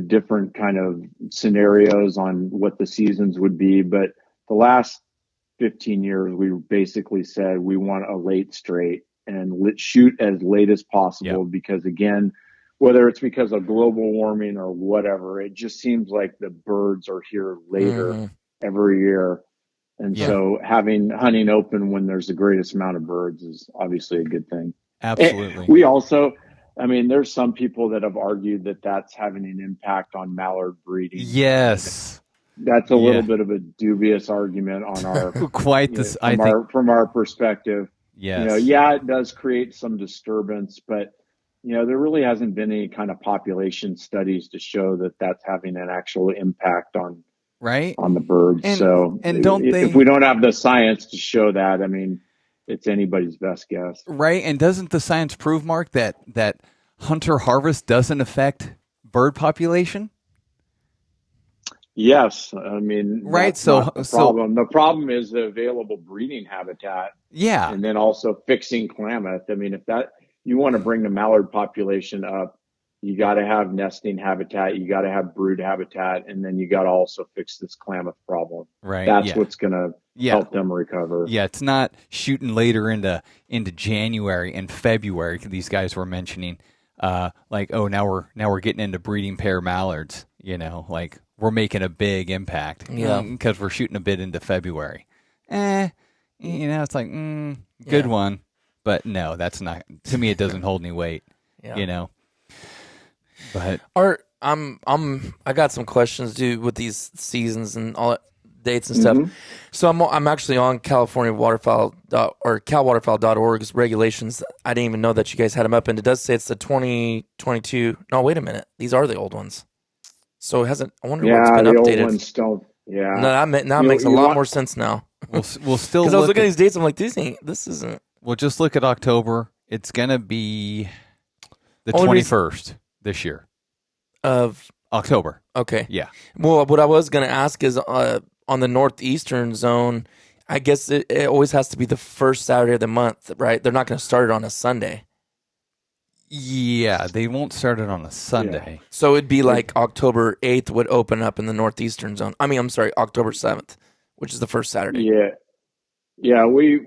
Speaker 2: different kind of scenarios on what the seasons would be. But the last 15 years, we basically said we want a late straight and shoot as late as possible because, again, whether it's because of global warming or whatever, it just seems like the birds are here later every year. And so hunting open when there's the greatest amount of birds is obviously a good thing.
Speaker 3: Absolutely.
Speaker 2: And we also, there's some people that have argued that that's having an impact on mallard breeding.
Speaker 3: Yes.
Speaker 2: that's a little bit of a dubious argument on our
Speaker 3: quite this.
Speaker 2: From our perspective.
Speaker 3: Yes.
Speaker 2: It does create some disturbance, but there really hasn't been any kind of population studies to show that that's having an actual impact on the birds. If we don't have the science to show that, I mean, it's anybody's best guess.
Speaker 3: Right. And doesn't the science prove, Mark, that hunter harvest doesn't affect bird population?
Speaker 2: Yes. I mean,
Speaker 3: right.
Speaker 2: The problem. The problem is the available breeding habitat.
Speaker 3: Yeah.
Speaker 2: And then also fixing Klamath. I mean, if you want to bring the mallard population up, you got to have nesting habitat, you got to have brood habitat, and then you got to also fix this Klamath problem.
Speaker 3: Right.
Speaker 2: That's what's going to help them recover.
Speaker 3: Yeah, it's not shooting later into January and February. These guys were mentioning, now we're getting into breeding pair mallards. Like we're making a big impact. Because we're shooting a bit into February. It's like good one, but no, that's not. To me, it doesn't hold any weight. But
Speaker 1: I got some questions too with these seasons and all that, dates and stuff. So I'm actually on California waterfowl or calwaterfowl.org's regulations. I didn't even know that you guys had them up, and it does say it's the 2022. No, wait a minute, these are the old ones. So it hasn't. I wonder what's been updated.
Speaker 2: Old ones don't. Yeah.
Speaker 1: No, that makes a lot more sense now.
Speaker 3: We'll still
Speaker 1: because I was looking at these dates. I'm like, this isn't.
Speaker 3: Well, just look at October. It's gonna be the 21st this year
Speaker 1: of
Speaker 3: October.
Speaker 1: Okay.
Speaker 3: Yeah.
Speaker 1: Well, what I was gonna ask is on the northeastern zone. I guess it always has to be the first Saturday of the month, right? They're not going to start it on a Sunday.
Speaker 3: Yeah, they won't start it on a Sunday.
Speaker 1: Yeah. So it'd be like October 8th would open up in the northeastern zone. I'm sorry, October 7th, which is the first Saturday.
Speaker 2: Yeah. Yeah, we've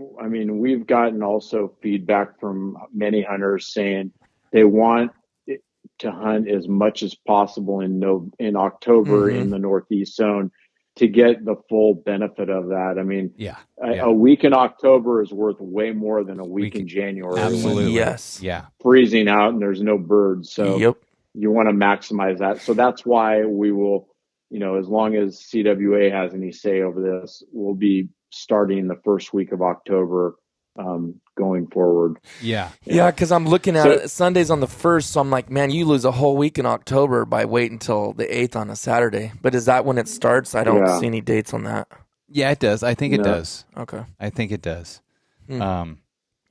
Speaker 2: gotten also feedback from many hunters saying they want to hunt as much as possible in October in the northeast zone to get the full benefit of that. I mean, a week in October is worth way more than a week in January.
Speaker 3: Absolutely.
Speaker 1: Yes.
Speaker 3: Yeah.
Speaker 2: Freezing out and there's no birds. So you want to maximize that. So that's why we will, as long as CWA has any say over this, we'll be starting the first week of October going forward.
Speaker 1: Yeah, because I'm looking at it. Sunday's on the 1st, so I'm like, man, you lose a whole week in October by waiting until the 8th on a Saturday. But is that when it starts? I don't see any dates on that.
Speaker 3: Yeah, it does. I think it does.
Speaker 1: Okay.
Speaker 3: I think it does.
Speaker 1: Yeah,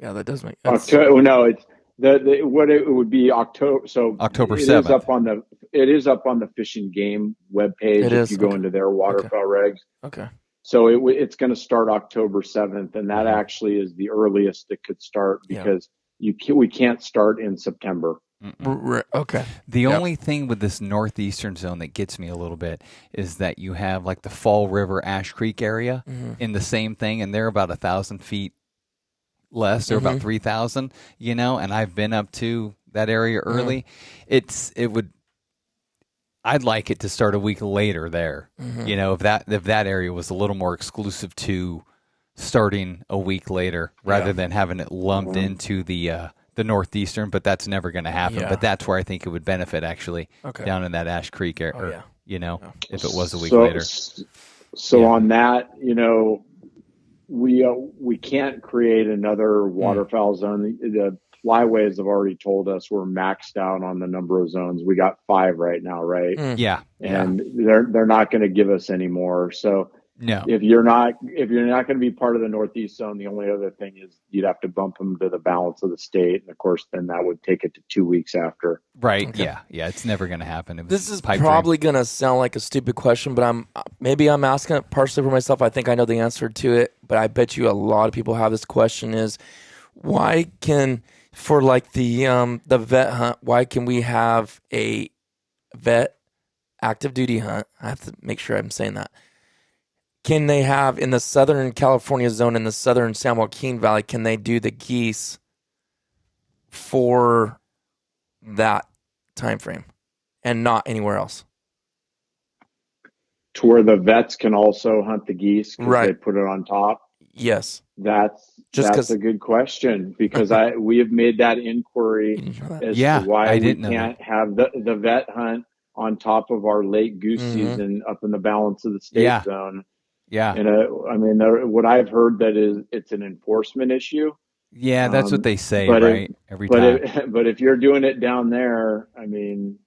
Speaker 1: that does make sense.
Speaker 2: It's what it would be October. So
Speaker 3: October 7th.
Speaker 2: It is up on the Fish and Game webpage if you go into their waterfowl regs.
Speaker 1: Okay.
Speaker 2: So it's going to start October 7th, and that actually is the earliest it could start because we can't start in September.
Speaker 1: Okay.
Speaker 3: The only thing with this northeastern zone that gets me a little bit is that you have like the Fall River, Ash Creek area in the same thing, and they're about 1,000 feet less. They're about 3,000, and I've been up to that area early. I'd like it to start a week later there. If that area was a little more exclusive to starting a week later rather than having it lumped into the northeastern, but that's never going to happen. But that's where I think it would benefit actually down in that Ash Creek area. If it was a week later.
Speaker 2: So on that, we can't create another waterfowl zone. The flyways have already told us we're maxed out on the number of zones. We got 5 right now, right?
Speaker 3: Yeah.
Speaker 2: And they're not going to give us any more. So
Speaker 3: no,
Speaker 2: if you're not going to be part of the northeast zone, the only other thing is you'd have to bump them to the balance of the state, and of course, then that would take it to 2 weeks after.
Speaker 3: Right? Okay. Yeah. It's never going to happen.
Speaker 1: This is probably going to sound like a stupid question, but I'm asking it partially for myself. I think I know the answer to it, but I bet you a lot of people have this question: is why can for like the vet hunt, why can we have a vet active duty hunt? I have to make sure I'm saying that. Can they have in the Southern California zone in the Southern San Joaquin Valley, can they do the geese for that time frame and not anywhere else?
Speaker 2: To where the vets can also hunt the geese because they put it on top?
Speaker 1: Yes.
Speaker 2: That's a good question because we have made that inquiry as to why we can't have the vet hunt on top of our late goose season up in the balance of the state zone.
Speaker 3: Yeah.
Speaker 2: And I mean, what I've heard that is it's an enforcement issue.
Speaker 3: Yeah, that's what they say, right? Every time.
Speaker 2: But if you're doing it down there, I mean,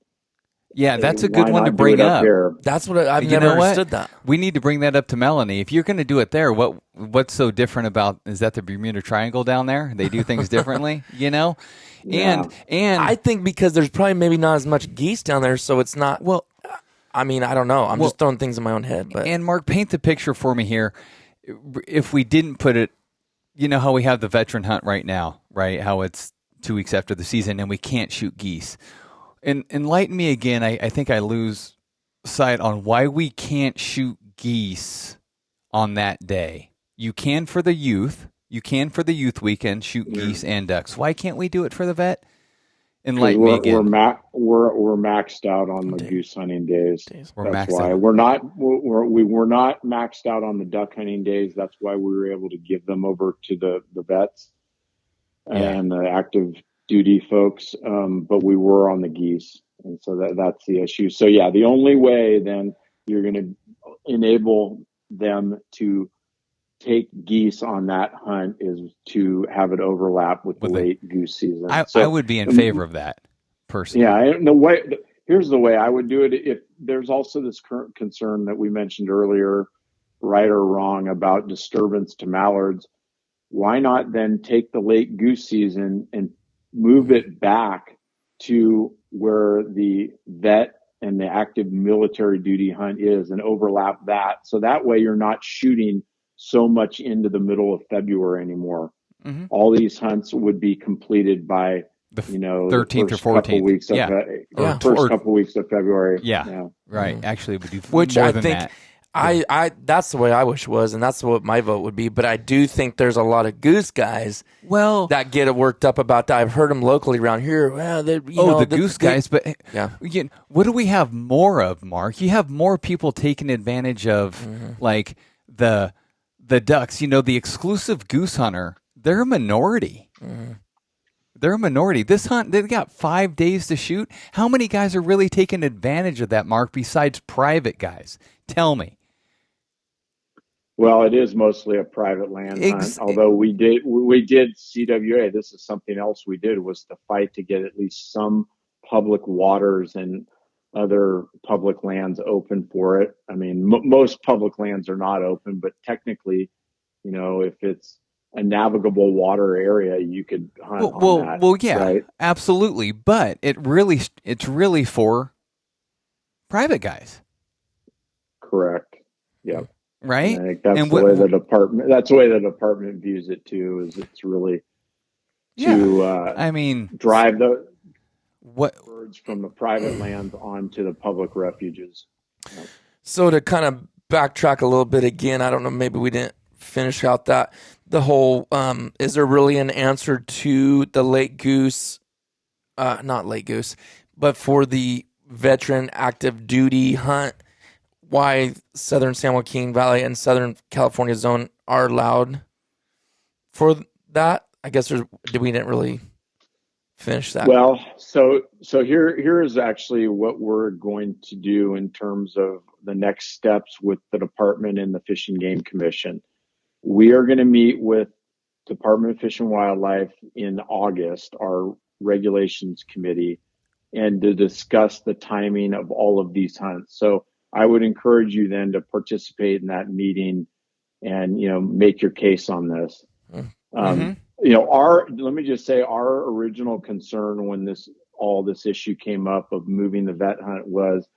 Speaker 3: yeah, that's a good
Speaker 2: why
Speaker 3: one to
Speaker 2: not
Speaker 3: bring
Speaker 2: do it
Speaker 3: up.
Speaker 2: Here?
Speaker 1: That's what I've never understood that.
Speaker 3: We need to bring that up to Melanie. If you're going to do it there, what's so different about, is that the Bermuda Triangle down there? They do things differently, you know?
Speaker 2: Yeah.
Speaker 3: And
Speaker 1: I think because there's probably maybe not as much geese down there, so it's not. Well, I mean, I don't know. I'm just throwing things in my own head. But
Speaker 3: and Mark, paint the picture for me here. If we didn't put it, you know how we have the veteran hunt right now, right? How it's 2 weeks after the season and we can't shoot geese. And enlighten me again. I think I lose sight on why we can't shoot geese on that day. You can for the youth. You can for the youth weekend shoot geese and ducks. Why can't we do it for the vet? Enlighten me again.
Speaker 2: We're maxed out on the goose hunting days. That's why
Speaker 3: out.
Speaker 2: we were not maxed out on the duck hunting days. That's why we were able to give them over to the vets and the active duty folks. But we were on the geese, and so that's the issue. So yeah, the only way then you're going to enable them to take geese on that hunt is to have it overlap with the late goose season.
Speaker 3: I would be in favor of that, personally.
Speaker 2: Yeah, here's the way I would do it. If there's also this current concern that we mentioned earlier, right or wrong, about disturbance to mallards, why not then take the late goose season and move it back to where the vet and the active military duty hunt is and overlap that. So that way you're not shooting so much into the middle of February anymore. Mm-hmm. All these hunts would be completed by the
Speaker 3: 13th or 14th.
Speaker 2: First couple weeks of February.
Speaker 3: Yeah. Right. Actually, we do
Speaker 1: which
Speaker 3: more
Speaker 1: I
Speaker 3: than
Speaker 1: think
Speaker 3: that.
Speaker 1: I that's the way I wish it was, and that's what my vote would be. But I do think there's a lot of goose guys that get worked up about that. I've heard them locally around here. Well, the
Speaker 3: goose guys. But what do we have more of, Mark? You have more people taking advantage of like the ducks. The exclusive goose hunter. They're a minority. They're a minority. This hunt, they've got 5 days to shoot. How many guys are really taking advantage of that, Mark, besides private guys? Tell me.
Speaker 2: Well, it is mostly a private land hunt, although we did CWA. This is something else we did, was to fight to get at least some public waters and other public lands open for it. I mean, most public lands are not open, but technically, if it's a navigable water area, you could hunt on that.
Speaker 3: Well, yeah,
Speaker 2: right?
Speaker 3: Absolutely. But it's really for private guys.
Speaker 2: Correct. Yep.
Speaker 3: Right.
Speaker 2: And I think that's the way the department. That's the way the department views it too. Is it's really to drive the birds from the private lands onto the public refuges. Yep.
Speaker 1: So to kind of backtrack a little bit again, I don't know. Maybe we didn't finish out that the whole. Is there really an answer to the late goose? Not late goose, but for the veteran active duty hunt. Why Southern San Joaquin Valley and Southern California zone are allowed for that? I guess we didn't really finish that.
Speaker 2: Well, so here is actually what we're going to do in terms of the next steps with the department and the Fish and Game Commission. We are going to meet with Department of Fish and Wildlife in August, our regulations committee, and to discuss the timing of all of these hunts. So I would encourage you then to participate in that meeting and, make your case on this. Let me just say our original concern when this issue came up of moving the vet hunt was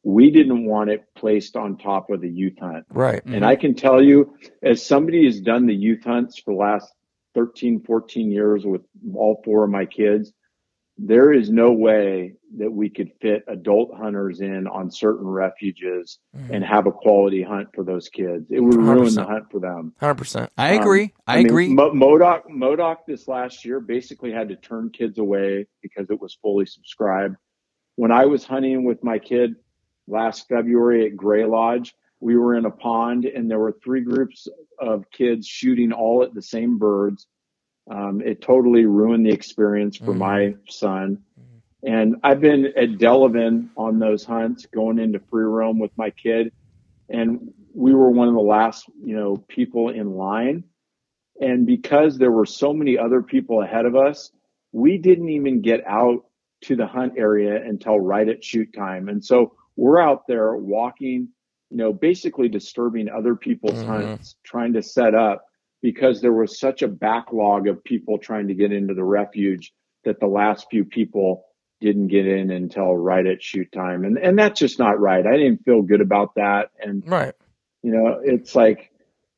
Speaker 2: we didn't want it placed on top of the youth hunt.
Speaker 1: Right.
Speaker 2: And I can tell you, as somebody who's done the youth hunts for the last 13, 14 years with all 4 of my kids, there is no way that we could fit adult hunters in on certain refuges and have a quality hunt for those kids. It would ruin the hunt for them.
Speaker 1: 100%.
Speaker 3: I agree. I agree.
Speaker 2: MODOK this last year basically had to turn kids away because it was fully subscribed. When I was hunting with my kid last February at Gray Lodge, we were in a pond and there were 3 groups of kids shooting all at the same birds. It totally ruined the experience for my son. And I've been at Delavan on those hunts, going into free roam with my kid, and we were one of the last, people in line. And because there were so many other people ahead of us, we didn't even get out to the hunt area until right at shoot time. And so we're out there walking, basically disturbing other people's hunts, trying to set up, because there was such a backlog of people trying to get into the refuge that the last few people didn't get in until right at shoot time. And that's just not right. I didn't feel good about that. And,
Speaker 1: Right.
Speaker 2: It's like,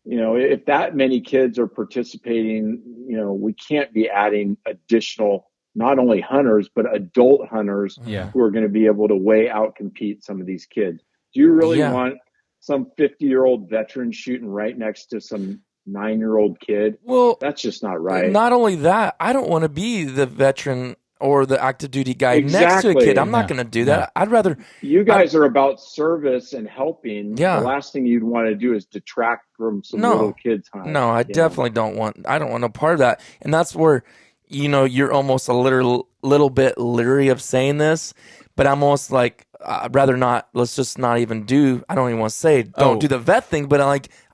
Speaker 2: if that many kids are participating, we can't be adding additional, not only hunters, but adult hunters who are going to be able to way out compete some of these kids. Do you really want some 50-year-old veteran shooting right next to some 9-year-old kid?
Speaker 1: Well,
Speaker 2: that's just not right.
Speaker 1: Not only that, I don't want to be the veteran or the active duty guy next to a kid. I'm not going to do that. I'd rather.
Speaker 2: You guys are about service and helping.
Speaker 1: Yeah.
Speaker 2: The last thing you'd want to do is detract from some little kids' hunt.
Speaker 1: No, I definitely don't want. I don't want no part of that. And that's where, you're almost a little bit leery of saying this, but I'm almost like, I'd rather not. Let's just not even do. I don't even want to say don't do the vet thing, but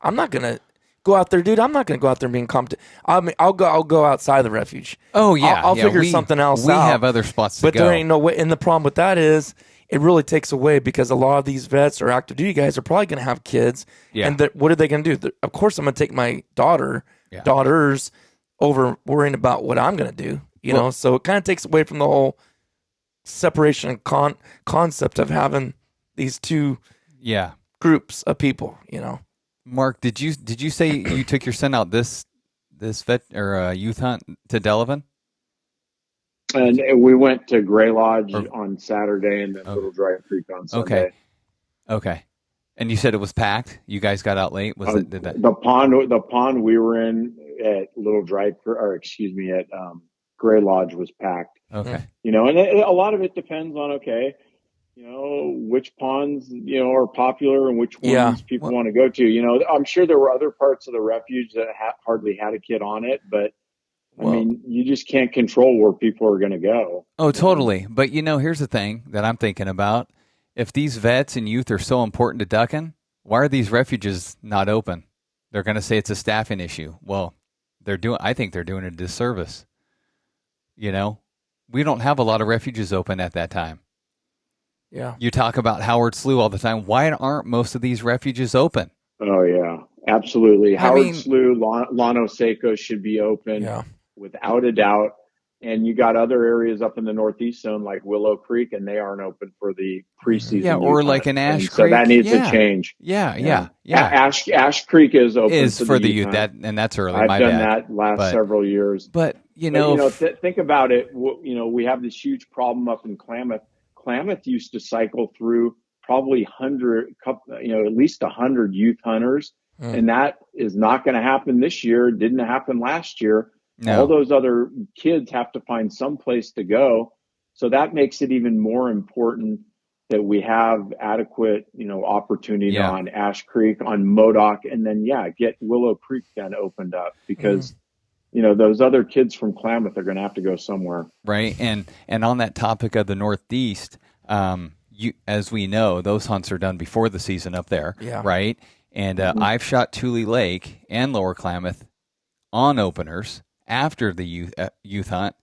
Speaker 1: I'm not gonna go out there, dude. I'm not going to go out there and be incompetent. I mean, I'll go outside the refuge.
Speaker 3: Oh yeah,
Speaker 1: I'll figure something else out.
Speaker 3: We have other spots to
Speaker 1: go. But there ain't no way. And the problem with that is it really takes away, because a lot of these vets or active duty guys are probably going to have kids. Yeah. And what are they going to do? Of course, I'm going to take my daughters over worrying about what I'm going to do. You know, so it kind of takes away from the whole separation concept of having these two groups of people.
Speaker 3: Mark, did you say you took your son out this vet or youth hunt to Delavan?
Speaker 2: And we went to Gray Lodge on Saturday, and then Little Dry Creek on Sunday.
Speaker 3: Okay. And you said it was packed. You guys got out late.
Speaker 2: The pond we were in at Little Dry, at Gray Lodge was packed.
Speaker 3: Okay.
Speaker 2: And a lot of it depends on which ponds, are popular and which ones people want to go to. I'm sure there were other parts of the refuge that hardly had a kid on it, but I mean, you just can't control where people are going to go.
Speaker 3: Oh, totally. But here's the thing that I'm thinking about. If these vets and youth are so important to ducking, why are these refuges not open? They're going to say it's a staffing issue. Well, I think they're doing a disservice. We don't have a lot of refuges open at that time.
Speaker 1: Yeah.
Speaker 3: You talk about Howard Slough all the time. Why aren't most of these refuges open?
Speaker 2: Oh, yeah, absolutely. Howard Slough, Llano Seco should be open without a doubt. And you got other areas up in the Northeast zone like Willow Creek, and they aren't open for the preseason.
Speaker 3: Yeah, or like an Ash Creek.
Speaker 2: So that needs to change.
Speaker 3: Yeah.
Speaker 2: Ash Creek is open
Speaker 3: for the youth. And that's early.
Speaker 2: I've done that last several years.
Speaker 3: But
Speaker 2: think about it. We have this huge problem up in Klamath. Klammath used to cycle through probably at least 100 youth hunters, and that is not going to happen this year. It didn't happen last year. No. All those other kids have to find some place to go, so that makes it even more important that we have adequate, opportunity on Ash Creek, on Modoc, and then get Willow Creek then opened up, because those other kids from Klamath are going to have to go somewhere.
Speaker 3: Right. And on that topic of the Northeast, as we know, those hunts are done before the season up there.
Speaker 1: Yeah.
Speaker 3: Right. And I've shot Tule Lake and Lower Klamath on openers after the youth hunt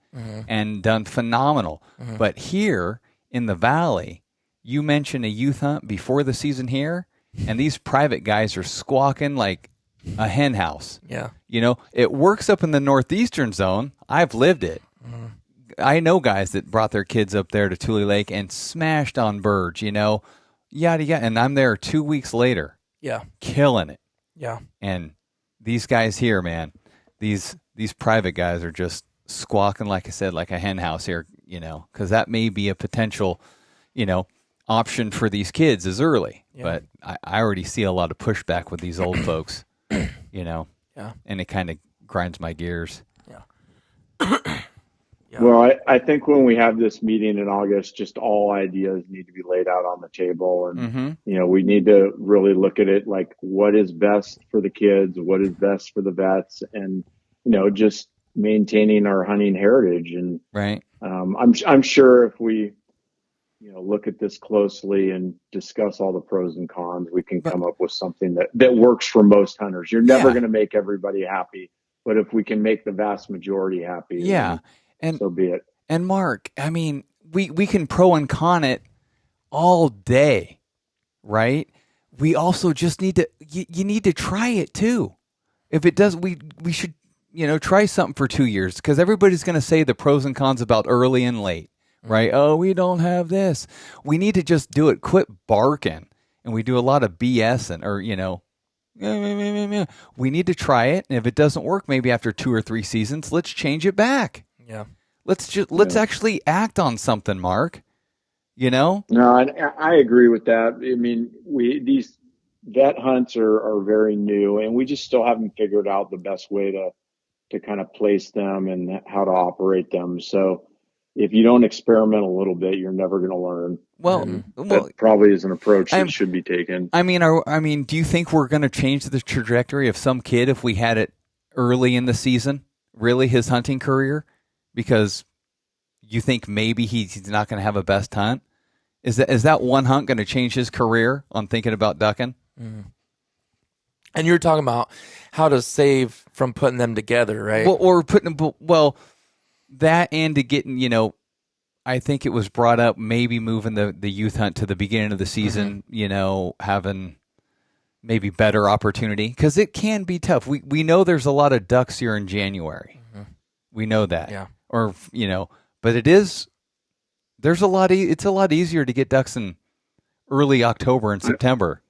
Speaker 3: and done phenomenal. But here in the Valley, you mention a youth hunt before the season here, and these private guys are squawking like a hen house.
Speaker 1: Yeah.
Speaker 3: It works up in the northeastern zone. I've lived it. I know guys that brought their kids up there to Tule Lake and smashed on birds, yada yada. And I'm there 2 weeks later.
Speaker 1: Yeah.
Speaker 3: Killing it.
Speaker 1: Yeah.
Speaker 3: And these guys here, man, these private guys are just squawking, like I said, like a hen house here, because that may be a potential, option for these kids as early. Yeah. But I already see a lot of pushback with these old folks.
Speaker 1: Yeah.
Speaker 3: And it kind of grinds my gears.
Speaker 1: Yeah.
Speaker 2: Well, I think when we have this meeting in August, just all ideas need to be laid out on the table. And, we need to really look at it like what is best for the kids, what is best for the vets, and, just maintaining our hunting heritage. And,
Speaker 3: right.
Speaker 2: I'm sure if we, look at this closely and discuss all the pros and cons, we can come up with something that works for most hunters. You're never going to make everybody happy, but if we can make the vast majority happy, and so be it.
Speaker 3: And Mark, I mean, we can pro and con it all day, right? We also just need to, you need to try it too. If it does, we should, try something for 2 years, because everybody's going to say the pros and cons about early and late, right? Oh, we don't have this. We need to just do it. Quit barking. And we do a lot of BS we need to try it. And if it doesn't work, maybe after 2 or 3 seasons, let's change it back.
Speaker 1: Yeah.
Speaker 3: Let's actually act on something, Mark.
Speaker 2: No, I agree with that. I mean, these vet hunts are very new, and we just still haven't figured out the best way to kind of place them and how to operate them. So if you don't experiment a little bit, you're never going to learn.
Speaker 3: Well,
Speaker 2: that probably is an approach that should be taken.
Speaker 3: I mean, do you think we're going to change the trajectory of some kid if we had it early in the season? Really, his hunting career? Because you think maybe he's not going to have a best hunt? Is that one hunt going to change his career on thinking about ducking?
Speaker 1: Mm. And you're talking about how to save from putting them together, right?
Speaker 3: That and to getting, I think it was brought up maybe moving the youth hunt to the beginning of the season, having maybe better opportunity, because it can be tough. We know there's a lot of ducks here in January. Mm-hmm. We know that.
Speaker 1: Yeah.
Speaker 3: Or, but it's a lot easier to get ducks in early October and September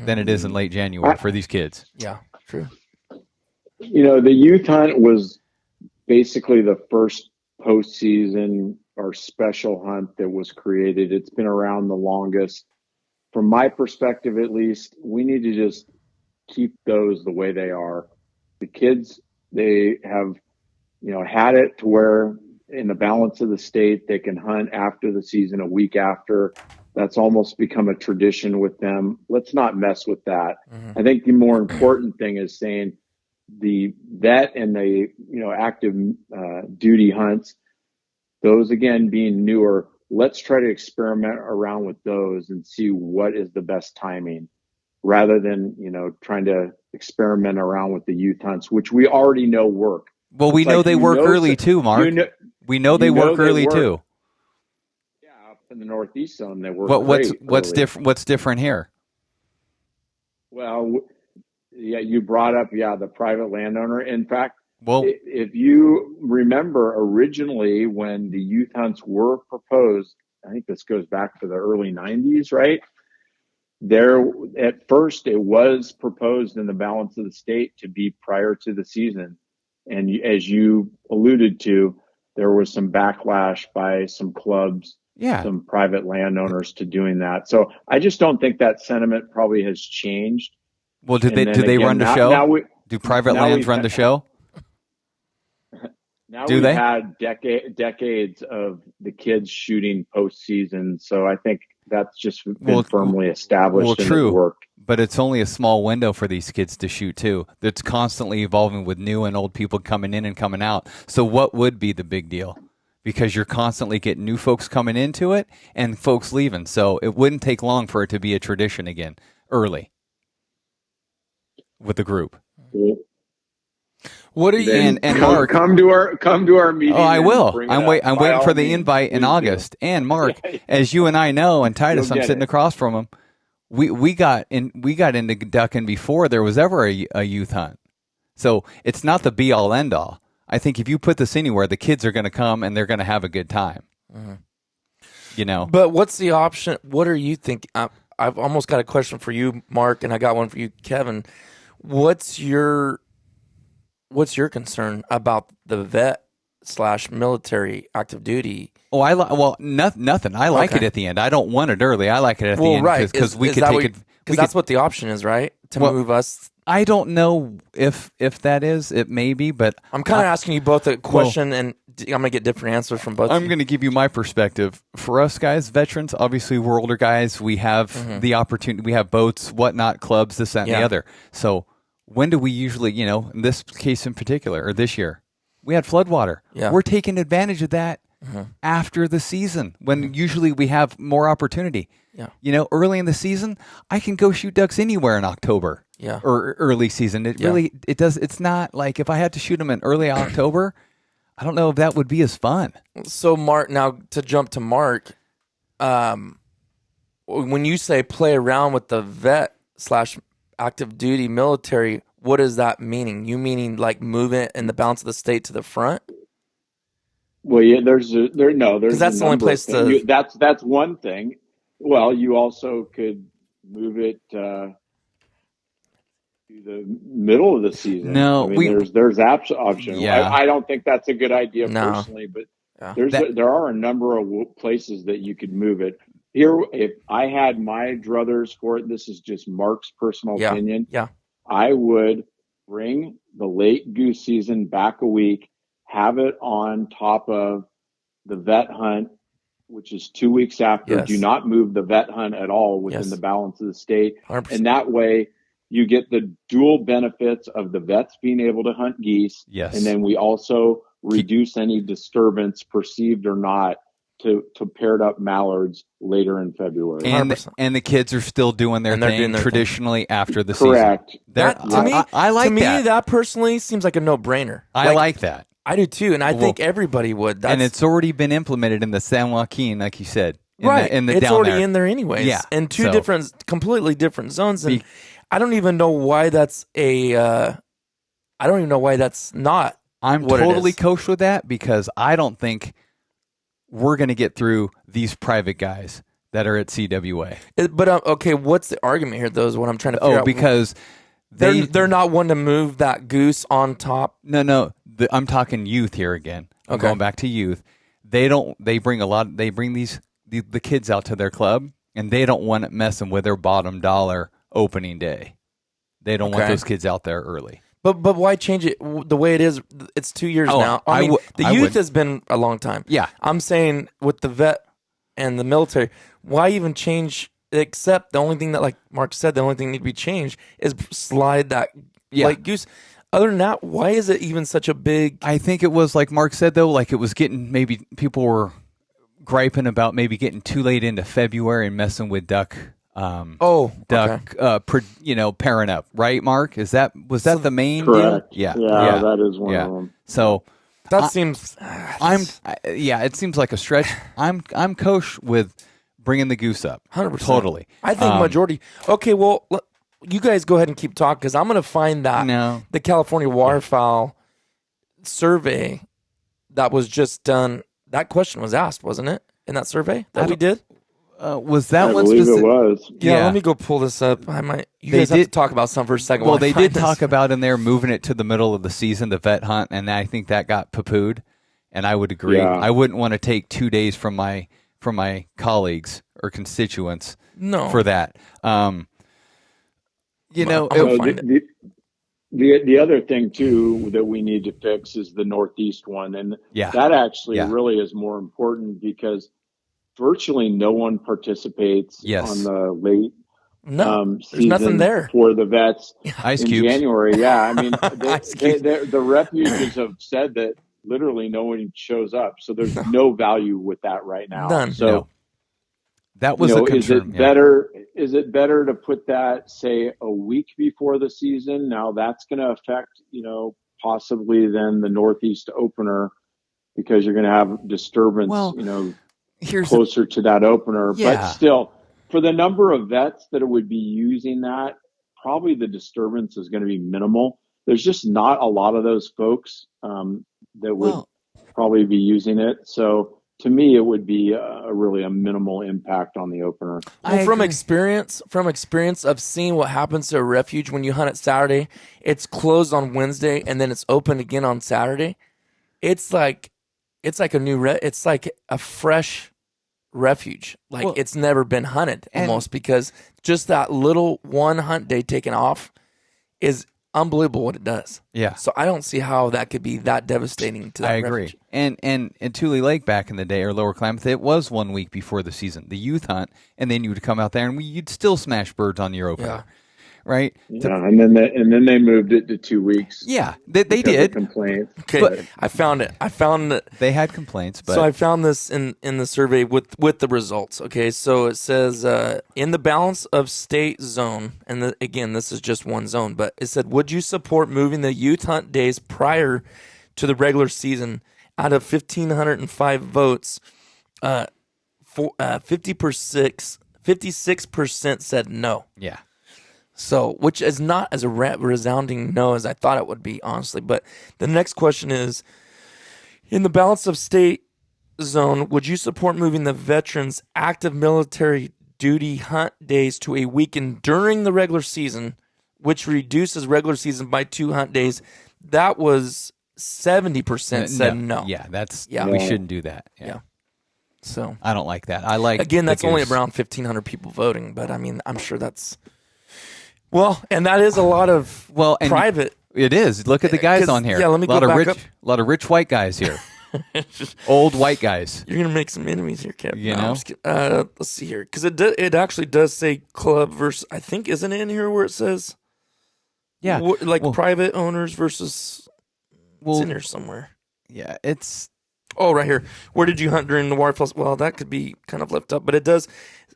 Speaker 3: than it is in late January for these kids.
Speaker 1: Yeah, true.
Speaker 2: The youth hunt was basically the first postseason or special hunt that was created. It's been around the longest. From my perspective, at least, we need to just keep those the way they are. The kids, they have, had it to where in the balance of the state, they can hunt after the season, a week after. That's almost become a tradition with them. Let's not mess with that. Mm-hmm. I think the more important thing is saying the vet and the, active duty hunts, those again being newer, let's try to experiment around with those and see what is the best timing, rather than, trying to experiment around with the youth hunts, which we already know work.
Speaker 3: Well, we know they work early too, Mark. We know they work early too.
Speaker 2: Yeah, up in the Northeast zone, they work.
Speaker 3: What's different? What's different here?
Speaker 2: Well, yeah, you brought up the private landowner. In fact, if you remember, originally when the youth hunts were proposed, I think this goes back to the early '90s, right? At first, it was proposed in the balance of the state to be prior to the season. And as you alluded to, there was some backlash by some clubs, some private landowners to doing that. So I just don't think that sentiment probably has changed.
Speaker 3: Well, do they run the show? Do private lands run the show?
Speaker 2: Now we've had decades of the kids shooting postseason, so I think that's just been firmly established.
Speaker 3: True.
Speaker 2: And worked.
Speaker 3: But it's only a small window for these kids to shoot too. That's constantly evolving with new and old people coming in and coming out. So what would be the big deal? Because you're constantly getting new folks coming into it and folks leaving. So it wouldn't take long for it to be a tradition again, early, with the group.
Speaker 2: Cool.
Speaker 3: What are you and Mark?
Speaker 2: Come to our meeting.
Speaker 3: Oh, I will. I'm waiting for the invite in August. And Mark, as you and I know, and Titus, I'm sitting across from him. We got into ducking before there was ever a youth hunt. So it's not the be all end all. I think if you put this anywhere, the kids are going to come and they're going to have a good time. Mm-hmm.
Speaker 1: But what's the option? What are you thinking? I've almost got a question for you, Mark, and I got one for you, Kevin. What's your concern about the vet / military active duty?
Speaker 3: Oh, nothing. I like it at the end. I don't want it early. I like it at the end because we could take it.
Speaker 1: Because that's what the option is, right? To move us.
Speaker 3: I don't know if that is. It may be, but
Speaker 1: I'm kind of asking you both a question, and I'm going to get different answers from both.
Speaker 3: I'm going to give you my perspective. For us guys, veterans, obviously we're older guys. We have the opportunity. We have boats, whatnot, clubs, this, that, and the other. So when do we usually, in this case in particular, or this year, we had floodwater. Yeah. We're taking advantage of that after the season when usually we have more opportunity.
Speaker 1: Yeah.
Speaker 3: You know, early in the season, I can go shoot ducks anywhere in October.
Speaker 1: Yeah.
Speaker 3: Or early season. It's not like if I had to shoot them in early October, I don't know if that would be as fun.
Speaker 1: So Mark, now to jump to Mark, when you say play around with the vet / active duty military, what is that meaning? You meaning like move it in the balance of the state to the front?
Speaker 2: Well, yeah, there's
Speaker 1: Because that's the only place
Speaker 2: that's one thing. Well, you also could move it to the middle of the season.
Speaker 3: No,
Speaker 2: I mean, there's option.
Speaker 3: Yeah.
Speaker 2: I don't think that's a good idea personally, but there are a number of places that you could move it. Here, if I had my druthers for it, this is just Mark's personal opinion.
Speaker 1: Yeah.
Speaker 2: I would bring the late goose season back a week, have it on top of the vet hunt, which is 2 weeks after.
Speaker 1: Yes.
Speaker 2: Do not move the vet hunt at all within the balance of the state.
Speaker 1: 100%.
Speaker 2: And that way you get the dual benefits of the vets being able to hunt geese.
Speaker 3: Yes.
Speaker 2: And then we also reduce any disturbance, perceived or not, to paired up mallards later in February.
Speaker 3: And the kids are still doing their thing traditionally after the
Speaker 2: Correct.
Speaker 3: season.
Speaker 1: I like that. That personally seems like a no-brainer.
Speaker 3: I like that.
Speaker 1: I do too, and I think everybody would.
Speaker 3: And it's already been implemented in the San Joaquin, like you said.
Speaker 1: It's already in there anyways. Yeah. In two completely different zones. And I don't even know why that's I don't even know why that's not.
Speaker 3: I'm totally kosher with that because I don't think we're going to get through these private guys that are at CWA.
Speaker 1: But okay, what's the argument here, though, is what I'm trying to figure out.
Speaker 3: Because
Speaker 1: they're not one to move that goose on top.
Speaker 3: No. I'm talking youth here again. I'm going back to youth. They bring the kids out to their club, and they don't want it messing with their bottom dollar opening day. They don't want those kids out there early.
Speaker 1: But why change it the way it is? It's 2 years now. I mean, the youth has been a long time.
Speaker 3: Yeah.
Speaker 1: I'm saying with the vet and the military, why even change, except the only thing that, like Mark said, the only thing that need to be changed is slide that like goose. Other than that, why is it even such a big...
Speaker 3: I think it was, like Mark said, though, like it was getting, maybe people were griping about maybe getting too late into February and messing with duck... pairing up, right, Mark? Was that the main
Speaker 2: correct.
Speaker 3: deal?
Speaker 2: Yeah, that is one of them.
Speaker 3: So
Speaker 1: that seems.
Speaker 3: It seems like a stretch. I'm kosher with bringing the goose up.
Speaker 1: 100%.
Speaker 3: Totally.
Speaker 1: I think majority. Okay, well, you guys go ahead and keep talking because I'm going to find that the California waterfowl survey that was just done. That question was asked, wasn't it, in that survey that we did?
Speaker 3: Was that
Speaker 2: I
Speaker 3: one
Speaker 2: believe
Speaker 3: specific?
Speaker 2: it was.
Speaker 1: Yeah, let me go pull this up. I might. You guys have to talk about some for a second.
Speaker 3: Well, they did talk about in there moving it to the middle of the season, the vet hunt, and I think that got poo-pooed. And I would agree.
Speaker 2: Yeah.
Speaker 3: I wouldn't want to take 2 days from my colleagues or constituents for that.
Speaker 2: The other thing too that we need to fix is the Northeast one, and that actually really is more important because virtually no one participates on the late
Speaker 1: there's nothing there
Speaker 2: for the vets
Speaker 3: Ice
Speaker 2: in
Speaker 3: cubes.
Speaker 2: January. Yeah, I mean, the refuges have said that literally no one shows up, so there's no value with that right now.
Speaker 1: None.
Speaker 3: So that was a concern.
Speaker 2: Is it better to put that, say, a week before the season? Now that's going to affect, possibly then the Northeast opener because you're going to have disturbance, closer to that opener.
Speaker 3: Yeah.
Speaker 2: But still, for the number of vets that would be using that, probably the disturbance is going to be minimal. There's just not a lot of those folks that would probably be using it. So to me, it would be really a minimal impact on the opener.
Speaker 1: Well, from experience of seeing what happens to a refuge when you hunt it Saturday, it's closed on Wednesday and then it's open again on Saturday. It's like a new it's like a fresh refuge. Like it's never been hunted almost because just that little one hunt day taken off is unbelievable what it does.
Speaker 3: Yeah.
Speaker 1: So I don't see how that could be that devastating to that refuge.
Speaker 3: I agree. And Tule Lake back in the day, or Lower Klamath, it was 1 week before the season, the youth hunt, and then you would come out there and you'd still smash birds on your opener. right?
Speaker 2: Yeah, and then they moved it to 2 weeks.
Speaker 3: Yeah, they
Speaker 2: because
Speaker 3: did.
Speaker 2: of complaints.
Speaker 1: Okay,
Speaker 3: But-
Speaker 1: I found it. I found it.
Speaker 3: They had complaints, but
Speaker 1: So I found this in the survey with the results. Okay, so it says in the balance of state zone, and again, this is just one zone, but it said, would you support moving the youth hunt days prior to the regular season? Out of 1,505 votes, 56% said no.
Speaker 3: yeah.
Speaker 1: So, which is not as a resounding no as I thought it would be, honestly. But the next question is, in the balance of state zone, would you support moving the veterans' active military duty hunt days to a weekend during the regular season, which reduces regular season by 2 hunt days? That was 70% said no.
Speaker 3: Yeah,
Speaker 1: Yeah.
Speaker 3: we shouldn't do that.
Speaker 1: Yeah. So,
Speaker 3: I don't like that. I like
Speaker 1: again,
Speaker 3: the
Speaker 1: that's only
Speaker 3: goose.
Speaker 1: around 1,500 people voting, but I mean, I'm sure that's, well, and that is a lot of
Speaker 3: and
Speaker 1: private.
Speaker 3: It is. Look at the guys
Speaker 1: 'Cause-
Speaker 3: on here.
Speaker 1: yeah, let me
Speaker 3: a lot
Speaker 1: go
Speaker 3: of
Speaker 1: back
Speaker 3: rich,
Speaker 1: up.
Speaker 3: a lot of rich white guys here. Old white guys.
Speaker 1: You're gonna make some enemies here, Kevin.
Speaker 3: You
Speaker 1: No, I'm
Speaker 3: know?
Speaker 1: just kidding. Let's see here, because it actually does say club versus. I think isn't it in here where it says
Speaker 3: Yeah.
Speaker 1: private owners versus. It's in
Speaker 3: Well,
Speaker 1: here somewhere.
Speaker 3: yeah, it's
Speaker 1: Oh, right here. Where did you hunt during the waterfowl? Well, that could be kind of left up, but it does.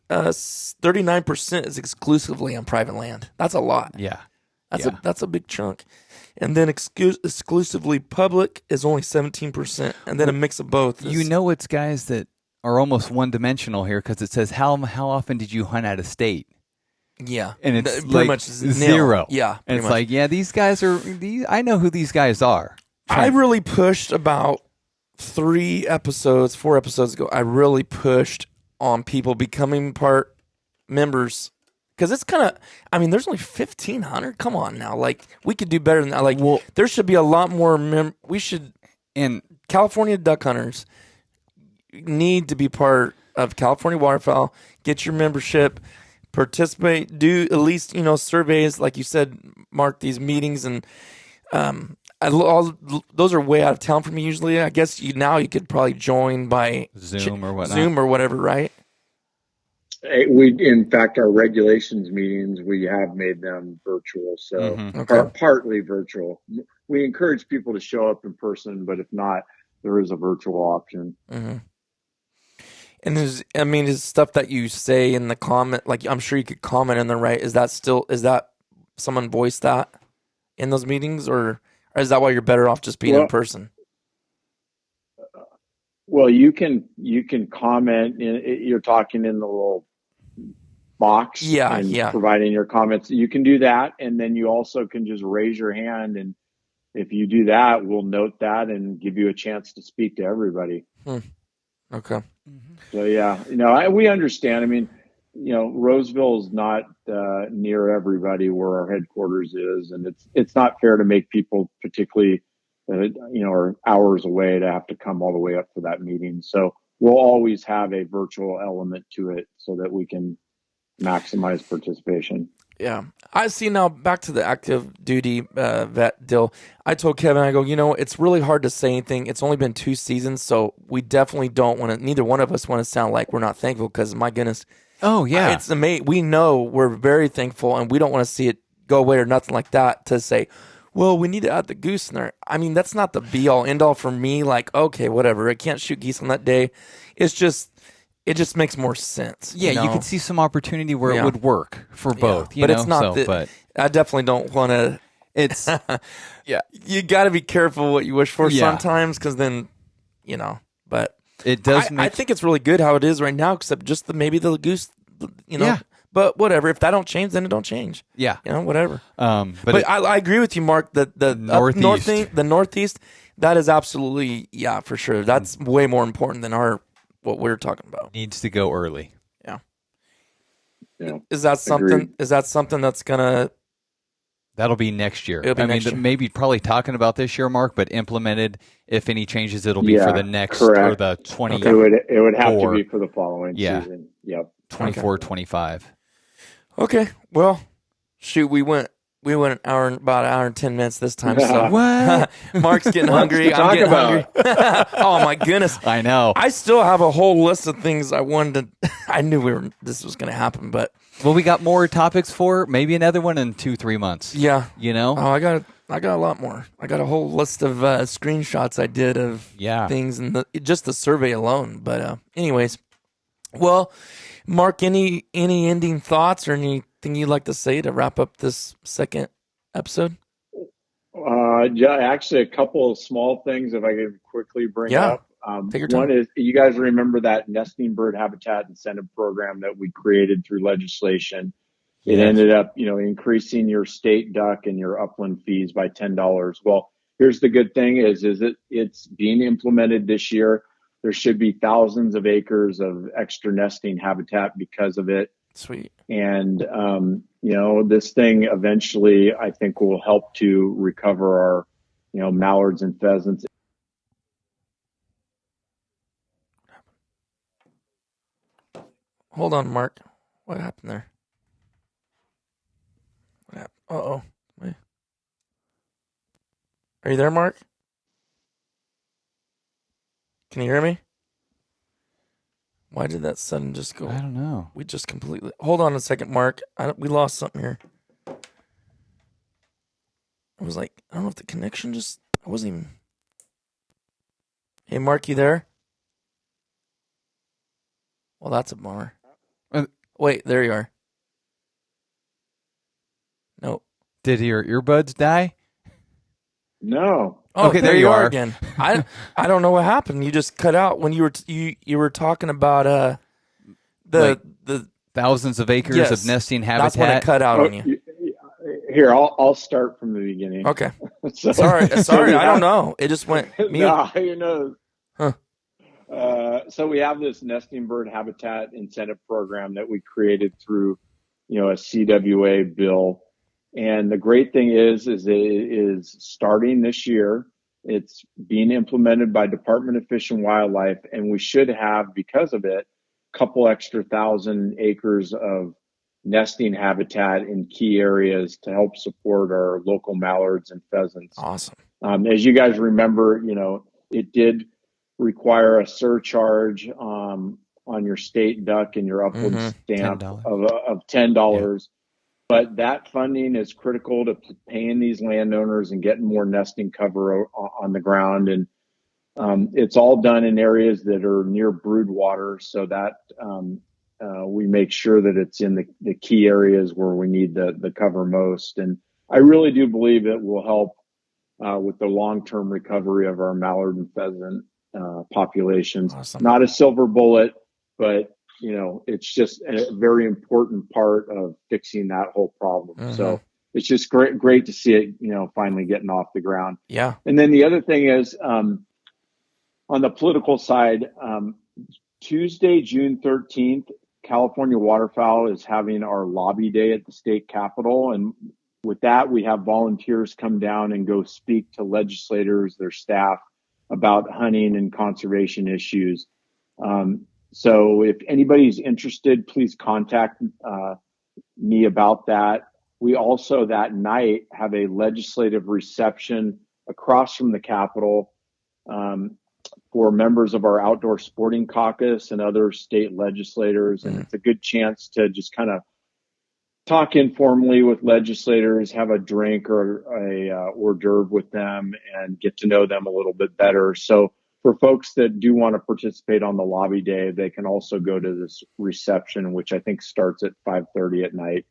Speaker 1: 39% is exclusively on private land. That's a lot.
Speaker 3: yeah.
Speaker 1: That's a big chunk. And then exclusively public is only 17%, and then a mix of both.
Speaker 3: You know, it's guys that are almost one-dimensional here because it says how often did you hunt out of state?
Speaker 1: Yeah,
Speaker 3: And it's
Speaker 1: pretty
Speaker 3: like
Speaker 1: much
Speaker 3: zero.
Speaker 1: Yeah,
Speaker 3: And it's
Speaker 1: much.
Speaker 3: like, yeah, these guys are. I know who these guys are.
Speaker 1: I really pushed about 4 episodes ago. I really pushed on people becoming members. Because it's kind of, I mean, there's only 1,500. Come on now. Like, we could do better than that. Like, there should be a lot more,
Speaker 3: And
Speaker 1: California duck hunters need to be part of California waterfowl. Get your membership, participate, do at least, surveys, like you said, Mark, these meetings. And those are way out of town for me usually. I guess now you could probably join by
Speaker 3: Zoom or whatnot.
Speaker 1: Zoom or whatever, right?
Speaker 2: In fact, our regulations meetings, we have made them virtual, so
Speaker 1: Okay.
Speaker 2: partly virtual. We encourage people to show up in person, but if not, there is a virtual option.
Speaker 1: Mm-hmm. And is stuff that you say in the comment, like I'm sure you could comment in there, right? Is that someone voiced that in those meetings, or is that why you're better off just being in person?
Speaker 2: Well, you can comment. You're talking in the little box, providing your comments. You can do that, and then you also can just raise your hand, and if you do that, we'll note that and give you a chance to speak to everybody.
Speaker 1: Okay.
Speaker 2: So yeah, we understand. I mean, Roseville is not near everybody where our headquarters is, and it's not fair to make people particularly are hours away to have to come all the way up for that meeting. So we'll always have a virtual element to it so that we can maximize participation.
Speaker 1: Yeah. I see now, back to the active duty vet deal. I told Kevin, I go, it's really hard to say anything. It's only been 2 seasons, so we definitely don't want to, neither one of us want to sound like we're not thankful, because my goodness.
Speaker 3: Oh, yeah.
Speaker 1: It's amazing. We know we're very thankful, and we don't want to see it go away or nothing like that to say, well, we need to add the goose in there. I mean, that's not the be-all, end-all for me. Like, okay, whatever. I can't shoot geese on that day. It just makes more sense.
Speaker 3: Yeah, you could see some opportunity where it would work for both.
Speaker 1: But it's not. But I definitely don't want to.
Speaker 3: It's
Speaker 1: you got to be careful what you wish for sometimes, because then, But
Speaker 3: it does.
Speaker 1: I think it's really good how it is right now, except just maybe the goose. Yeah. But whatever. If that don't change, then it don't change.
Speaker 3: Yeah.
Speaker 1: Whatever.
Speaker 3: But
Speaker 1: I agree with you, Mark. That the
Speaker 3: Northeast.
Speaker 1: the Northeast, that is absolutely for sure. That's way more important than what we're talking about.
Speaker 3: Needs to go early.
Speaker 2: Yeah.
Speaker 1: Is that something?
Speaker 2: Agreed.
Speaker 1: Is that something that's gonna?
Speaker 3: That'll be next year.
Speaker 1: It'll be next year.
Speaker 3: Maybe probably talking about this year, Mark, but implemented. If any changes, it'll be for the next
Speaker 2: correct.
Speaker 3: or the 20.
Speaker 2: It would have to be for the following season. Yep.
Speaker 3: 24, 25.
Speaker 1: Okay. Well, shoot, we went about an hour and 10 minutes this time. So
Speaker 3: What?
Speaker 1: Mark's getting hungry. I'm getting hungry. Oh my goodness!
Speaker 3: I know.
Speaker 1: I still have a whole list of things I wanted to. I knew this was going to happen, but
Speaker 3: Well, we got more topics for maybe another one in 2-3 months.
Speaker 1: Yeah.
Speaker 3: You know?
Speaker 1: Oh, I got a lot more. I got a whole list of screenshots I did of things and just the survey alone. But anyways, well, Mark, any ending thoughts or anything you'd like to say to wrap up this second episode?
Speaker 2: Actually, a couple of small things if I could quickly bring up.
Speaker 1: Take your time.
Speaker 2: One is, you guys remember that nesting bird habitat incentive program that we created through legislation? It ended up, increasing your state duck and your upland fees by $10. Well, here's the good thing is it's being implemented this year. There should be thousands of acres of extra nesting habitat because of it.
Speaker 1: Sweet.
Speaker 2: And, this thing eventually, I think, will help to recover our, mallards and pheasants.
Speaker 1: Hold on, Mark. What happened there? What happened? Uh-oh. Wait. Are you there, Mark? Can you hear me? Why did that sudden just go?
Speaker 3: I don't know.
Speaker 1: We just completely... Hold on a second, Mark. We lost something here. I was like, I don't know if the connection just... I wasn't even... Hey, Mark, you there? Well, that's a bummer. Wait, there you are. Nope.
Speaker 3: Did your earbuds die?
Speaker 2: No.
Speaker 1: Oh,
Speaker 3: okay, there you are
Speaker 1: again. I don't know what happened. You just cut out when you were talking about the
Speaker 3: thousands of acres of nesting habitat.
Speaker 1: That's when it cut out on you.
Speaker 2: Here, I'll start from the beginning.
Speaker 1: Okay. Sorry, I don't know. It just went mute.
Speaker 2: No, who knows?
Speaker 1: Huh.
Speaker 2: So we have this nesting bird habitat incentive program that we created through, a CWA bill. And the great thing is it is starting this year. It's being implemented by Department of Fish and Wildlife, and we should have, because of it, a couple extra 1,000 acres of nesting habitat in key areas to help support our local mallards and pheasants.
Speaker 1: Awesome.
Speaker 2: As you guys remember, it did require a surcharge on your state duck and your upland stamp of $10. Yeah. But that funding is critical to paying these landowners and getting more nesting cover on the ground. And it's all done in areas that are near brood water, so that we make sure that it's in the key areas where we need the cover most. And I really do believe it will help with the long-term recovery of our mallard and pheasant populations.
Speaker 1: Awesome.
Speaker 2: Not a silver bullet, but it's just a very important part of fixing that whole problem. Mm-hmm. So it's just great to see it, finally getting off the ground.
Speaker 1: Yeah.
Speaker 2: And then the other thing is, on the political side, Tuesday, June 13th, California Waterfowl is having our lobby day at the state capitol. And with that, we have volunteers come down and go speak to legislators, their staff, about hunting and conservation issues. So if anybody's interested, please contact me about that. We also that night have a legislative reception across from the Capitol for members of our outdoor sporting caucus and other state legislators. And it's a good chance to just kind of talk informally with legislators, have a drink or a hors d'oeuvre with them, and get to know them a little bit better. So for folks that do want to participate on the lobby day, they can also go to this reception, which I think starts at 5:30 at night.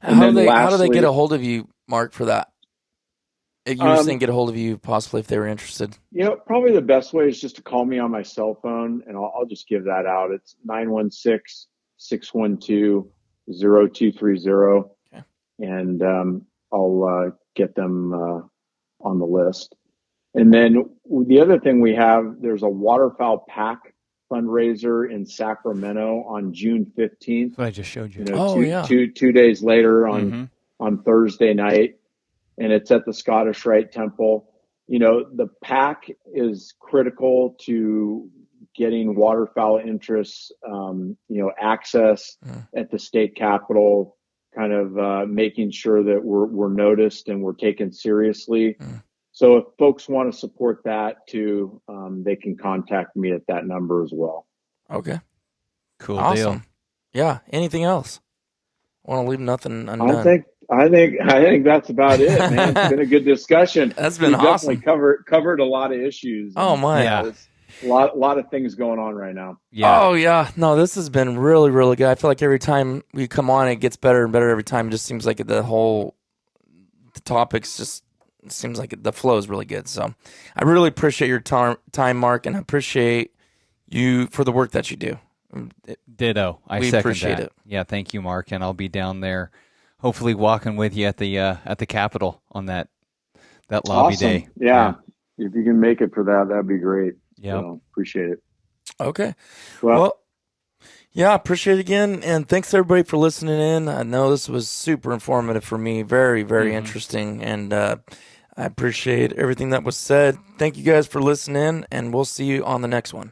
Speaker 1: How do they get a hold of you, Mark, for that? You were saying get a hold of you possibly if they were interested.
Speaker 2: Probably the best way is just to call me on my cell phone, and I'll just give that out. It's 916-612-0230.
Speaker 1: Okay.
Speaker 2: And I'll get them on the list. And then the other thing we have, there's a waterfowl pack fundraiser in Sacramento on June 15th.
Speaker 3: That's what I just showed you.
Speaker 2: Two days later on Thursday night. And it's at the Scottish Rite Temple. The pack is critical to getting waterfowl interests, access at the state capitol, kind of making sure that we're noticed and we're taken seriously. So if folks want to support that too, they can contact me at that number as well.
Speaker 1: Okay.
Speaker 3: Cool
Speaker 1: awesome.
Speaker 3: deal.
Speaker 1: Yeah. Anything else? want to leave nothing
Speaker 2: I
Speaker 1: undone.
Speaker 2: think that's about it, man. It's been a good discussion.
Speaker 1: That's been
Speaker 2: We've
Speaker 1: awesome.
Speaker 2: definitely covered a lot of issues.
Speaker 1: Oh, my.
Speaker 3: Yeah.
Speaker 2: There's a lot of things going on right now.
Speaker 3: Yeah.
Speaker 1: Oh, yeah. No, this has been really, really good. I feel like every time we come on, it gets better and better every time. It just seems like the topics just it seems like the flow is really good. So I really appreciate your time, Mark, and I appreciate you for the work that you do.
Speaker 3: Ditto. I
Speaker 1: We
Speaker 3: second
Speaker 1: appreciate
Speaker 3: that.
Speaker 1: it.
Speaker 3: Yeah, thank you, Mark, and I'll be down there, hopefully walking with you at the Capitol on that lobby
Speaker 2: Awesome.
Speaker 3: day.
Speaker 2: Yeah. If you can make it for that, that'd be great.
Speaker 3: Yeah.
Speaker 2: So, appreciate it.
Speaker 1: Okay.
Speaker 2: Well,
Speaker 1: Yeah, appreciate it again, and thanks everybody for listening in. I know this was super informative for me, very, very interesting, and I appreciate everything that was said. Thank you guys for listening, and we'll see you on the next one.